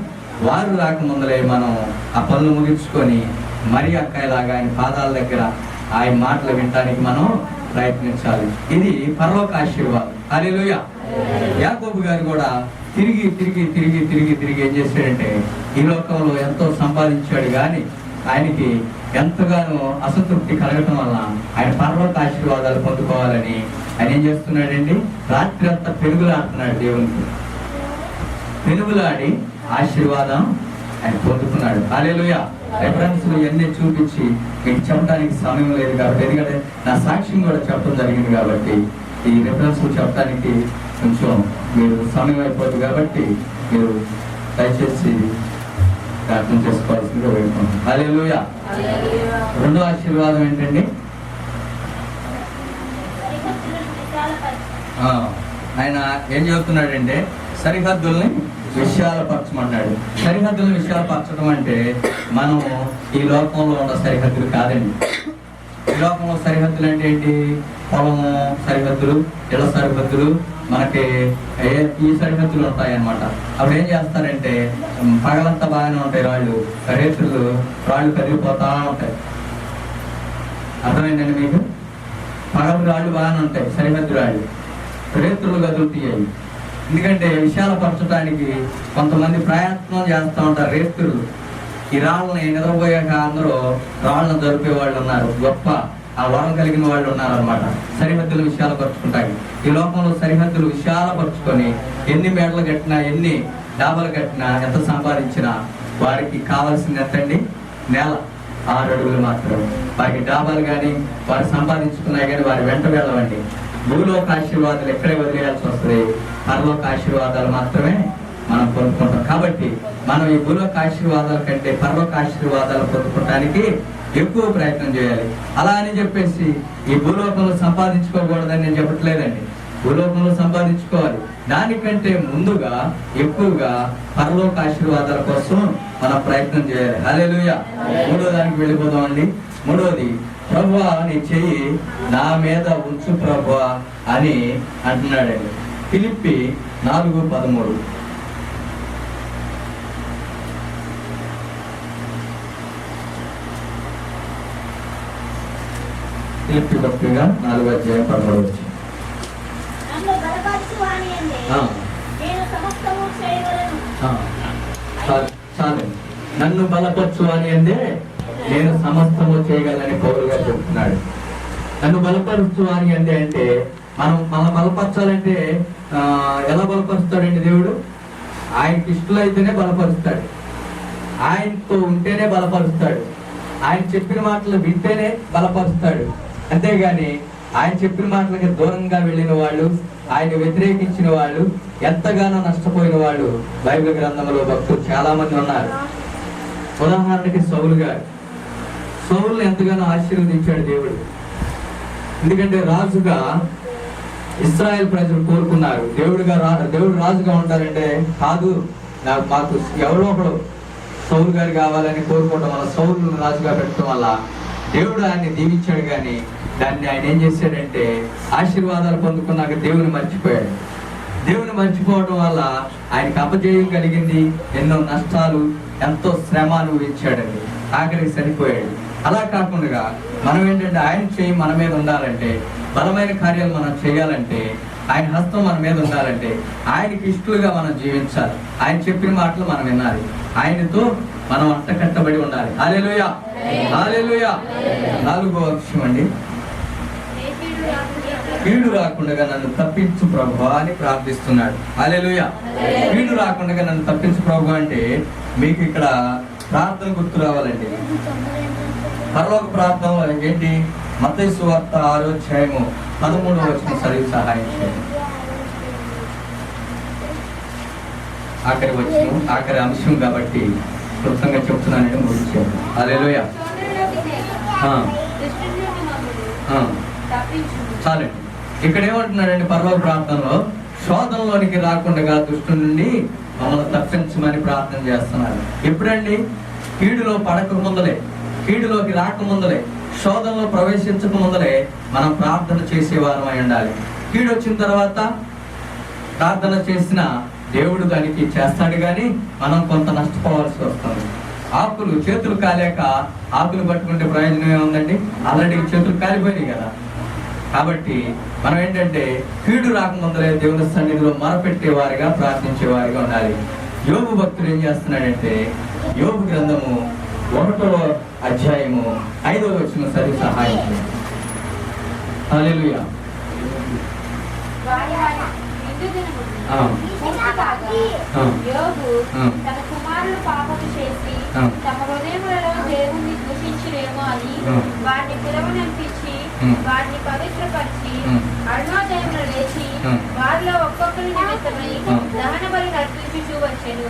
వారు రాకముందలే మనం ఆ పనులు ముగించుకొని మరి అక్కాయలాగా ఆయన పాదాల దగ్గర ఆయన మాటలు వినడానికి మనం ప్రయత్నించాలి. ఇది పరలోక ఆశీర్వాదం. హల్లెలూయా. యాకోబు గారు కూడా తిరిగి తిరిగి తిరిగి తిరిగి తిరిగి ఏం చేశాడంటే ఈ లోకంలో ఎంతో సంపాదించాడు, కానీ ఆయనకి ఎంతగానో అసంతృప్తి కలగటం వల్ల ఆయన పరలోక ఆశీర్వాదాలు పొందుకోవాలని ఆయన ఏం చేస్తున్నాడండి, రాత్రి అంతా పెనుగులాడుతున్నాడు. దేవునికి పెనుగులాడి ఆశీర్వాదం ఆయన పొందుకున్నాడు. హల్లెలూయా. రెఫరెన్స్లు ఇవన్నీ చూపించి మీకు చెప్పడానికి సమయం లేదు కాబట్టి, ఎందుకంటే నా సాక్ష్యం కూడా చెప్పడం జరిగింది కాబట్టి ఈ రెఫరెన్స్లు చెప్పడానికి కొంచెం మీరు సమయం అయిపోతుంది కాబట్టి మీరు దయచేసి ప్రార్థన చేసుకోవాల్సిందిగా వేడుకుంటున్నాను. హల్లెలూయా. రెండో ఆశీర్వాదం ఏంటండి, ఆయన ఏం చెబుతున్నాడంటే సరిహద్దుల్ని విశాలపరచమన్నాడు. సరిహద్దులను విశాలపరచడం అంటే మనం ఈ లోకంలో ఉన్న సరిహద్దులు కాదండి. ఈ లోకంలో సరిహద్దులు అంటే ఏంటి, పొలము సరిహద్దులు, ఇళ్ల సరిహద్దులు, మనకి ఈ సరిహద్దులు ఉంటాయి అన్నమాట. అప్పుడు ఏం చేస్తారంటే పగలంతా బాగానే ఉంటాయి రాళ్ళు, రేతులు రాళ్ళు కదిలిపోతా ఉంటాయి. అర్థమైందండి మీకు? పగలు రాళ్ళు బాగానే ఉంటాయి, సరిహద్దు రాళ్ళు, రేతులు కదులుతాయి. ఎందుకంటే విశాలపరచడానికి కొంతమంది ప్రయత్నం చేస్తూ ఉంటారు. రేతులు ఈ రాళ్ళని నిద్రపోయాక అందరూ రాళ్ళను జరిపే వాళ్ళు ఉన్నారు, గొప్ప ఆ వరం కలిగిన వాళ్ళు ఉన్నారు అనమాట. సరిహద్దులు విశాలపరచుకుంటాయి. ఈ లోకంలో సరిహద్దులు విశాలపరచుకొని ఎన్ని మేడలు కట్టినా, ఎన్ని డాబాలు కట్టినా, ఎంత సంపాదించినా వారికి కావాల్సింది ఎంతండి, నేల 6 అడుగులు మాత్రమే. వారికి డాబాలు కానీ వారు సంపాదించుకున్నా కానీ వారి వెంట వెళ్ళవండి. భూలోక ఆశీర్వాదాలు ఎక్కడే వదిలేయాల్సి వస్తుంది, పరలోక ఆశీర్వాదాలు మాత్రమే మనం పొందుకుంటాం. కాబట్టి మనం ఈ భూలోక ఆశీర్వాదాల కంటే పరలోక ఆశీర్వాదాలు పొందుకోవడానికి ఎక్కువ ప్రయత్నం చేయాలి. అలా అని చెప్పేసి ఈ భూలోకంలో సంపాదించుకోకూడదని నేను చెప్పట్లేదండి. భూలోకంలో సంపాదించుకోవాలి, దానికంటే ముందుగా ఎక్కువగా పరలోక ఆశీర్వాదాల కోసం మనం ప్రయత్నం చేయాలి. హల్లెలూయా. మూడో దానికి వెళ్ళిపోదామండి. మూడోది, ప్రభువా నీ చెయ్యి నా మీద ఉంచు ప్రభువా అని అంటున్నాడండి. ఫిలిప్పి 4:13. ఫిలిప్పి పత్రిక 4:13. చాలు, నన్ను బలపరచు అని అంటే నేను సమస్తము చేయగలని పౌలు గారు చెప్తున్నాడు. నన్ను బలపరచు అని అంటే మనం బలపరచాలంటే ఎలా బలపరుస్తాడండి దేవుడు? ఆయనకి ఇష్టలైతేనే బలపరుస్తాడు, ఆయనతో ఉంటేనే బలపరుస్తాడు, ఆయన చెప్పిన మాటలు వింటేనే బలపరుస్తాడు. అంతేగాని ఆయన చెప్పిన మాటలకి దూరంగా వెళ్ళిన వాళ్ళు, ఆయన వ్యతిరేకించిన వాళ్ళు, ఎంతగానో నష్టపోయిన వాళ్ళు బైబిల్ గ్రంథంలో భక్తులు చాలా మంది ఉన్నారు. ఉదాహరణకి సౌలు గారు, సౌలును ఎంతగానో ఆశీర్వదించాడు దేవుడు. ఎందుకంటే రాజుగా ఇశ్రాయేల్ ప్రజలు కోరుకున్నారు. దేవుడు రాజుగా ఉంటారంటే కాదు, మాకు ఎవరో ఒకడు సౌలు గారు కావాలని కోరుకోవడం వల్ల, సౌలు రాజుగా పెట్టడం వల్ల దేవుడు ఆయన్ని దీవించాడు. కానీ దాన్ని ఆయన ఏం చేశాడంటే ఆశీర్వాదాలు పొందుకున్నాక దేవుని మర్చిపోయాడు. దేవుని మర్చిపోవడం వల్ల ఆయనకి అపజయం కలిగింది, ఎన్నో నష్టాలు, ఎంతో శ్రమ అనుభవించాడండి, ఆఖరికి చనిపోయాడు. అలా కాకుండా మనం ఏంటంటే ఆయన చేయి మన మీద ఉండాలంటే, బలమైన కార్యాలు మనం చేయాలంటే ఆయన హస్తం మన మీద ఉండాలంటే ఆయనకి ఇష్టలుగా మనం జీవించాలి. ఆయన చెప్పిన మాటలు మనం వినాలి. ఆయనతో మనం అంటకట్టబడి ఉండాలి. హల్లెలూయా, హల్లెలూయా. 4వ విషయం అండి, కీడు రాకుండా నన్ను తప్పించు ప్రభు అని ప్రార్థిస్తున్నాడు. హల్లెలూయా. కీడు రాకుండా నన్ను తప్పించు ప్రభు అంటే మీకు ఇక్కడ ప్రార్థన గుర్తు రావాలండి. పరలోక ప్రార్థన ఏంటి? మత్తయి సువార్త 6వ అధ్యాయము 13వ వచనం చదివి సహాయం చేయండి. ఆఖరి అంశం కాబట్టి క్లుప్తంగా చెప్తున్నానంటే ముగించాను. హల్లెలూయా. చాలండి. ఇక్కడ ఏమంటున్నాడండి పరలోక ప్రార్థనలో? శోధనలోనికి రాకుండా దుష్టు నుండి మమ్మల్ని తప్పించమని ప్రార్థన చేస్తున్నారు. ఎప్పుడండి? కీడులో పడక ముందలే, కీడులోకి రాకముందలే, శోధనలో ప్రవేశించక ముందలే మనం ప్రార్థన చేసేవారం అయి ఉండాలి. కీడు వచ్చిన తర్వాత ప్రార్థన చేసిన దేవుడు దానికి చేస్తాడు, కానీ మనం కొంత నష్టపోవాల్సి వస్తుంది. ఆకులు చేతులు కాలేక ఆకులు పట్టుకుంటే ప్రయోజనం ఏముందండి? ఆల్రెడీ చేతులు కాలిపోయినాయి కదా. కాబట్టి మనం ఏంటంటే కీడు రాకముందలే దేవుని సన్నిధిలో మొరపెట్టేవారిగా, ప్రార్థించేవారిగా ఉండాలి. యోబు భక్తుడు ఏం చేస్తున్నాడంటే, యోబు గ్రంథము 1వ అధ్యాయము 5వ వచనం చదివి సహాయం చేయండి. హల్లెలూయా. యోబు తన కుమారులు పాపము చేసి తమ హృదయములలో దేవుణ్ణి దూషించురేమో అని వారిని పిలవనంపించి వారిని పవిత్రపరిచి అరుణోదయంలో లేచి వారిలో ఒక్కొక్కరి నిమిత్తమై దహన బలి నడిపించుచూ వచ్చాను.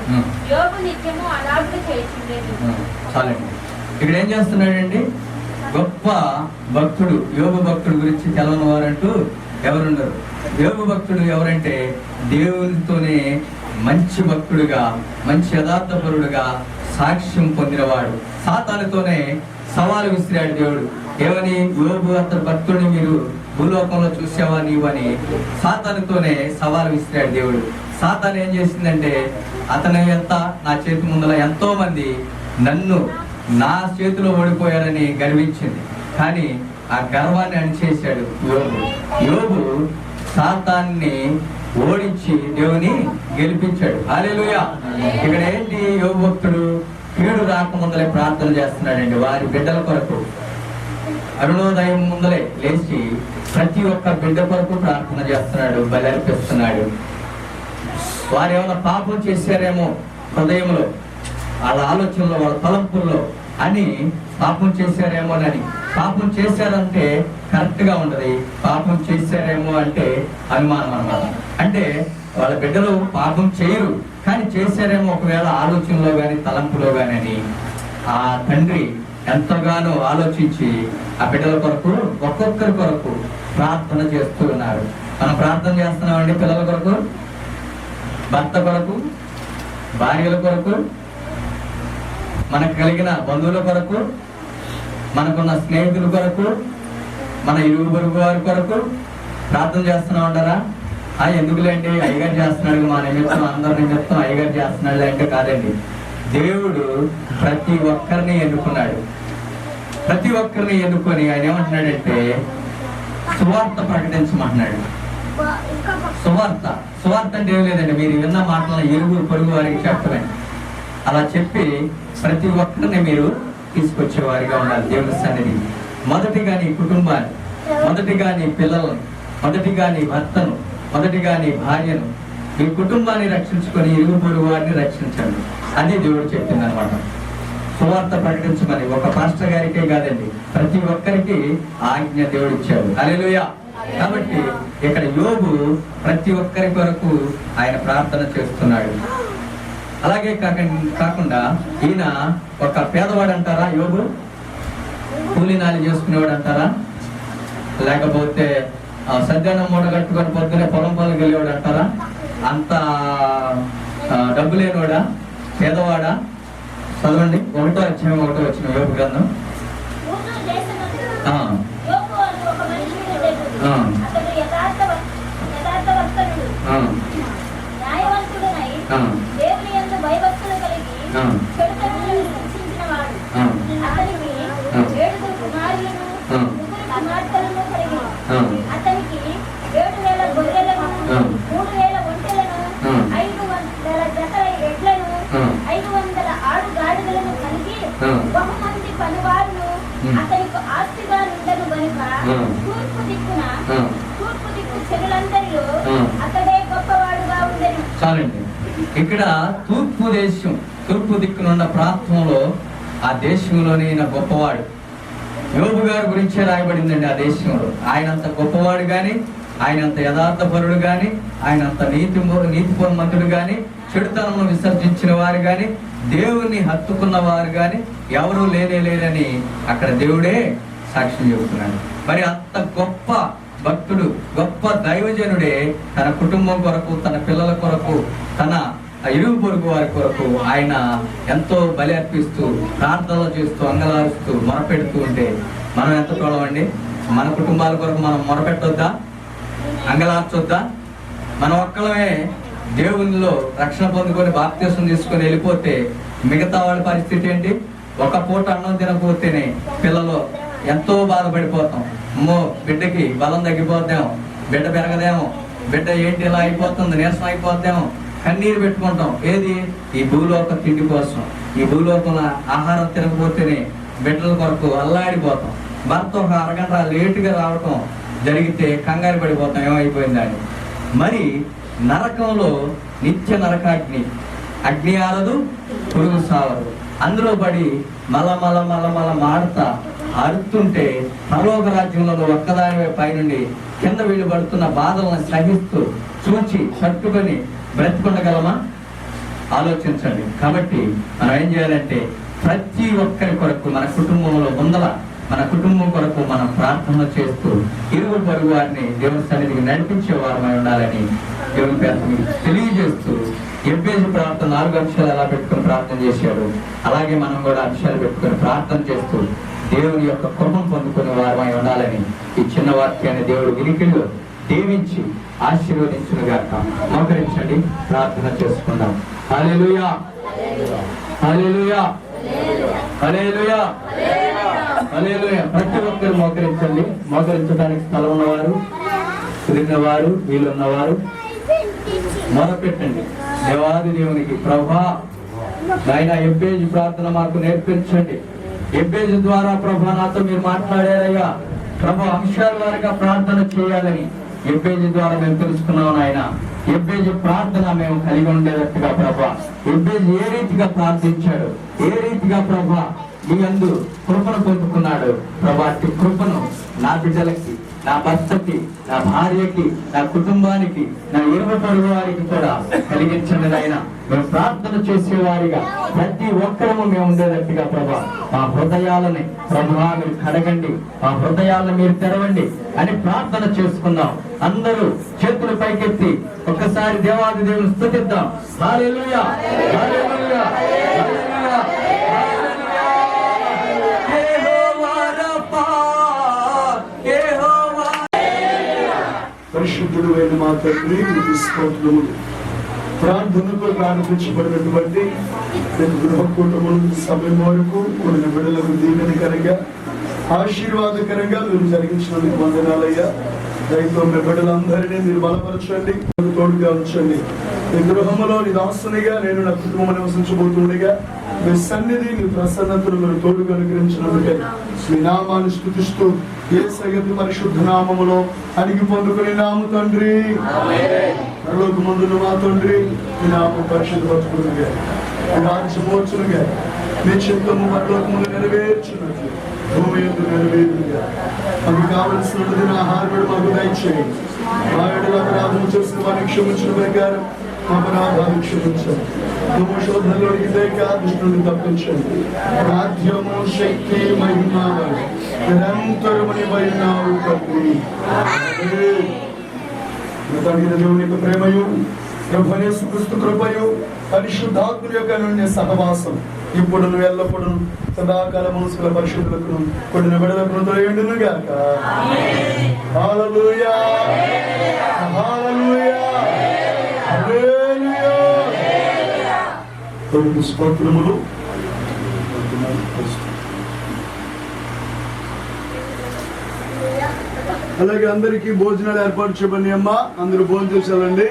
యోబు నిత్యము అలాగే చేయించుండేది. చాలండి. ఇక్కడ ఏం చేస్తున్నాడండి? గొప్ప భక్తుడు యోబు భక్తుడు గురించి తెలవని వారంటూ ఎవరున్నారు? యోబు భక్తుడు ఎవరంటే దేవునితోనే మంచి భక్తుడుగా, మంచి యథార్థపరుడుగా సాక్ష్యం పొందినవాడు. సాతానుతోనే సవాలు విసిరాడు దేవుడు. ఏమని? యోబు అతని భక్తుడిని మీరు భూలోకంలో చూసావా నీవు అని సాతానుతోనే సవాలు విసిరాడు దేవుడు. సాతాను ఏం చేసిందంటే, అతని నా చేతి ముందర ఎంతో మంది నా చేతిలో ఓడిపోయారని గర్వించింది. కానీ ఆ గర్వాన్ని అణిచేశాడు యోబు. యోబు సాతాన్ని ఓడించి దేవుని గెలిపించాడు. హల్లెలూయా. ఇక్కడ ఏంటి? యోబు భక్తుడు కీడు రాకముందలే ప్రార్థన చేస్తున్నాడండి. వారి బిడ్డల కొరకు అరుణోదయం ముందలే లేచి ప్రతి ఒక్క బిడ్డ కొరకు ప్రార్థన చేస్తున్నాడు, బలి అర్పిస్తున్నాడు. వారు ఏమైనా పాపం చేశారేమో హృదయంలో, వాళ్ళ ఆలోచనలో, వాళ్ళ తలంపుల్లో అని పాపం చేశారేమోనని. పాపం చేశారంటే కరెక్ట్ గా ఉండదు. పాపం చేశారేమో అంటే అనుమానం అన్నమాట. అంటే వాళ్ళ బిడ్డలు పాపం చేయరు, కానీ చేశారేమో ఒకవేళ ఆలోచనలో గాని తలంపులో గాని అని ఆ తండ్రి ఎంతగానో ఆలోచించి ఆ బిడ్డల కొరకు, ఒక్కొక్కరి కొరకు ప్రార్థన చేస్తూ ఉన్నారు. మనం ప్రార్థన చేస్తున్నామండి పిల్లల కొరకు, భర్త కొరకు, భార్యల కొరకు, మనకు కలిగిన బంధువుల కొరకు, మనకున్న స్నేహితుల కొరకు, మన ఇరుగు పొరుగు వారి కొరకు ప్రార్థన చేస్తున్నా ఉంటారా? ఎందుకులేండి అయ్యగారు చేస్తున్నాడు, మా నిమిత్తం అందరి నిమిత్తం అయ్యగారు చేస్తున్నాడు అంటే కాదండి. దేవుడు ప్రతి ఒక్కరిని ఎన్నుకున్నాడు. ప్రతి ఒక్కరిని ఎన్నుకొని ఆయన ఏమంటున్నాడంటే సువార్త ప్రకటించమంటున్నాడు. సువార్త అంటే ఏం లేదండి, మీరు విన్న మాటలను ఇరుగు పొరుగు వారికి చెప్పమే. అలా చెప్పి ప్రతి ఒక్కరిని మీరు తీసుకొచ్చేవారిగా ఉండాలి దేవుని సన్నిధి. మొదటిగా నీ కుటుంబాన్ని, మొదటిగా నీ పిల్లలను, మొదటిగా నీ భర్తను, మొదటిగా నీ భార్యను, మీ కుటుంబాన్ని రక్షించుకొని ఇరుగు పొరుగు వారిని రక్షించండి. అది దేవుడు చెప్పింది అనమాట. సువార్త ప్రకటించమని ఒక పాస్టర్ గారికే కాదండి, ప్రతి ఒక్కరికి ఆజ్ఞ దేవుడు ఇచ్చాడు. హల్లెలూయా. కాబట్టి ఇక్కడ యోబు ప్రతి ఒక్కరి కొరకు ఆయన ప్రార్థన చేస్తున్నాడు. అలాగే కాకుండా ఈయన ఒక పేదవాడు అంటారా యోబు? కూలీనాలి చేసుకునేవాడు అంటారా? లేకపోతే సద్యాన్నం మూట కట్టుకొని పొద్దునే పొలం పనులకు వెళ్ళేవాడు అంటారా? అంత డబ్బు లేనివాడా? పేదవాడా? చదవండి 1వ అధ్యాయం 1వ వచనం యోబు గ్రంథం. అతనికి 7,000 గొర్రెలను చాలండి. ఇక్కడ తూర్పు దేశం, తూర్పు దిక్కునున్న ప్రాంతంలో ఆ దేశంలోని ఈయన గొప్పవాడు. యోబు గారి గురించే రాయబడిందండి ఆ దేశంలో. ఆయనంత గొప్పవాడు కానీ, ఆయనంత యథార్థపరుడు కానీ, ఆయనంత నీతిపూర్వమంతుడు కానీ, చెడుతనమును విసర్జించిన వారు కానీ, దేవుణ్ణి హత్తుకున్న వారు కానీ ఎవరూ లేరని అక్కడ దేవుడే సాక్ష్యం చెబుతున్నాడు. మరి అంత గొప్ప భక్తుడు, గొప్ప దైవజనుడే తన కుటుంబం కొరకు, తన పిల్లల కొరకు, తన ఇరుగు పొరుగు వారి కొరకు ఆయన ఎంతో బలి అర్పిస్తూ, ప్రార్థనలు చేస్తూ, అంగలారుస్తూ, మొరపెడుతూ ఉంటే మనం ఎంత చూడమండి? మన కుటుంబాల కొరకు మనం మొరపెట్టొద్దా? అంగలార్చొద్దా? మనం ఒక్కలమే దేవునిలో రక్షణ పొందుకొని బాప్తీసం తీసుకొని వెళ్ళిపోతే మిగతా వాళ్ళ పరిస్థితి ఏంటి? ఒక పూట అన్నం తినకపోతేనే పిల్లలు ఎంతో బాధపడిపోతాం. అమ్మో, బిడ్డకి బలం తగ్గిపోద్దాము, బిడ్డ పెరగదేమో, బిడ్డ ఏంటి ఇలా అయిపోతుంది, నీరసం అయిపోద్దాము, కన్నీరు పెట్టుకుంటాం. ఏది? ఈ భూలోక తిండి కోసం. ఈ భూలోకంలో ఆహారం తినకపోతేనే బిడ్డల కొరకు అల్లాడిపోతాం. భర్త ఒక అరగంట లేటుగా రావటం జరిగితే కంగారు పడిపోతాం, ఏమైపోయిందని. మరి నరకంలో నిత్య నరకాగ్ని, అగ్ని ఆరదు, పురుగు సావదు. అందులో పడి మల మాడతా అరుతుంటే పరలోక రాజ్యంలో ఒక్కదానివే పైనుండి కింద వీళ్ళు పడుతున్న బాధలను సహిస్తూ చూచి తట్టుకొని బ్రతికుండగలమా? ఆలోచించండి. కాబట్టి మనం ఏం చేయాలంటే ప్రతి ఒక్కరి కొరకు మన కుటుంబంలో మన కుటుంబం కొరకు మనం ప్రార్థన చేస్తూ ఇరుగు పొరుగు వారిని దేవుని సన్నిధికి నడిపించే వారమై ఉండాలని దేవుని పేరు తెలియజేస్తూ, ఎబ్బేజు ప్రార్థన 4 అంశాలు ఎలా పెట్టుకుని ప్రార్థన చేశాడు, అలాగే మనం కూడా అంశాలు పెట్టుకుని ప్రార్థన చేస్తూ దేవుని యొక్క కృపను పొందుకునే వారమై ఉండాలని ఈ చిన్న వాక్యాన్ని దేవుడు వినికిడిలో దీవించి ఆశీర్వదించునుగాక. మోకరించండి, ప్రార్థన చేసుకుందాం. హల్లెలూయా, హల్లెలూయా, హల్లెలూయా, హల్లెలూయా. ప్రతి ఒక్కరు మోకరించండి. మోకరించడానికి స్థలం ఉన్నవారు, కుదిరినవారు, వీలున్నవారు మొదలుపెట్టండి. దేవాది దేవునికి, ప్రభా నాయన ఎబ్బేజు ప్రార్థన మాకు నేర్పించండి. ఎబ్బేజు ద్వారా ప్రభా నాతో మీరు మాట్లాడారయ్యా. ప్రభా అంశాల వారిగా ప్రార్థన చేయాలని ఎబ్బేజు ద్వారా మేము తెలుసుకున్నాం నాయన. ఎబ్బేజు ప్రార్థన మేము కలిగి ఉండేటట్టుగా ప్రభా, ఎబ్బేజు ఏ రీతిగా ప్రార్థించాడు, ఏ రీతిగా ప్రభా మీ యందు కృపను పొందుకున్నాడు ప్రభా, అట్టి కృపను నా బిడ్డలకి, నా భర్తకి, నా భార్యకి, నా కుటుంబానికి, నా ఇరుగు పొరుగు వారికి కూడా కలిగించండి నాయన. మేము ప్రార్థన చేసేవారిగా ప్రతి ఒక్కరము మేము ఉండేటట్టుగా ప్రభా, మా హృదయాలని ప్రభువా మీరు కడగండి, మా హృదయాలను మీరు తెరవండి అని ప్రార్థన చేసుకుందాం. అందరూ చేతులు పైకెత్తి ఒక్కసారి దేవాది దేవుని స్తుతిద్దాం. హల్లెలూయా, హల్లెలూయా, హల్లెలూయా. పరిశుద్ధుడు అయిన మా తండ్రి, మీకు స్తోత్రములు. ప్రార్థనతో ప్రారంభించబడినటువంటి గృహ కుటుంబం సమయం వరకు కొన్ని బిడ్డలకు దీవెనకరంగా, ఆశీర్వాదకరంగా మీరు జరిగించినందుకు వందనాలయ్యా. దయతో మీ బిడ్డలందరినీ మీరు బలపరచండి, తోడుగా ఉంచండి. మీ గృహంలో నీ దాసునిగా నేను నా కుటుంబం నివసించబోతుండగా మీ సన్నిధి, మీ ప్రసన్నతను మీరు తోడుగా అనుగ్రహించినందుకే మీ నామాన్ని స్తుతిస్తూ యేసయ్య పరిశుద్ధ నామములో అడిగి పొందుకుని నాము తండ్రి. పరలోకమందున్న మా తండ్రి, మీ నామం పరిశుద్ధపరచుకునుగా, మీ రాజ్యము వచ్చునుగా, మీ చిత్తము పరలోకములో నెరవేర్చున్నట్లు భూమి యందు నెరవేరునుగా. మాకు కావలసినది ఆహారం మాకు దయచేయండి. మా ఎడల అపరాధం చేసిన వారిని క్షమించిన ప్రకారం అపరాధాలు క్షమించండి. శోధనలోనికి దుష్టుని తప్పించండి. రాజ్యము, శక్తి, మహిమ నిరంతరమని వైనావు తండ్రి. దేవుని యొక్క ప్రేమయు, ప్రభువైన యేసుక్రీస్తు కృపయు, పరిశుద్ధాత్ముని యొక్క అన్యోన్య సహవాసం ఇప్పుడు ఎల్లప్పుడూ సదాకాలము సకల పరిశుద్ధులకు కొడిన బిడ్డలకు తొలగిండును గాక. హల్లెలూయా, హల్లెలూయా, హల్లెలూయా. స్తోత్రములు. అలాగే అందరికీ భోజనాలు ఏర్పాటు చేయబడి అమ్మా, అందరూ భోజనం చేశారండి.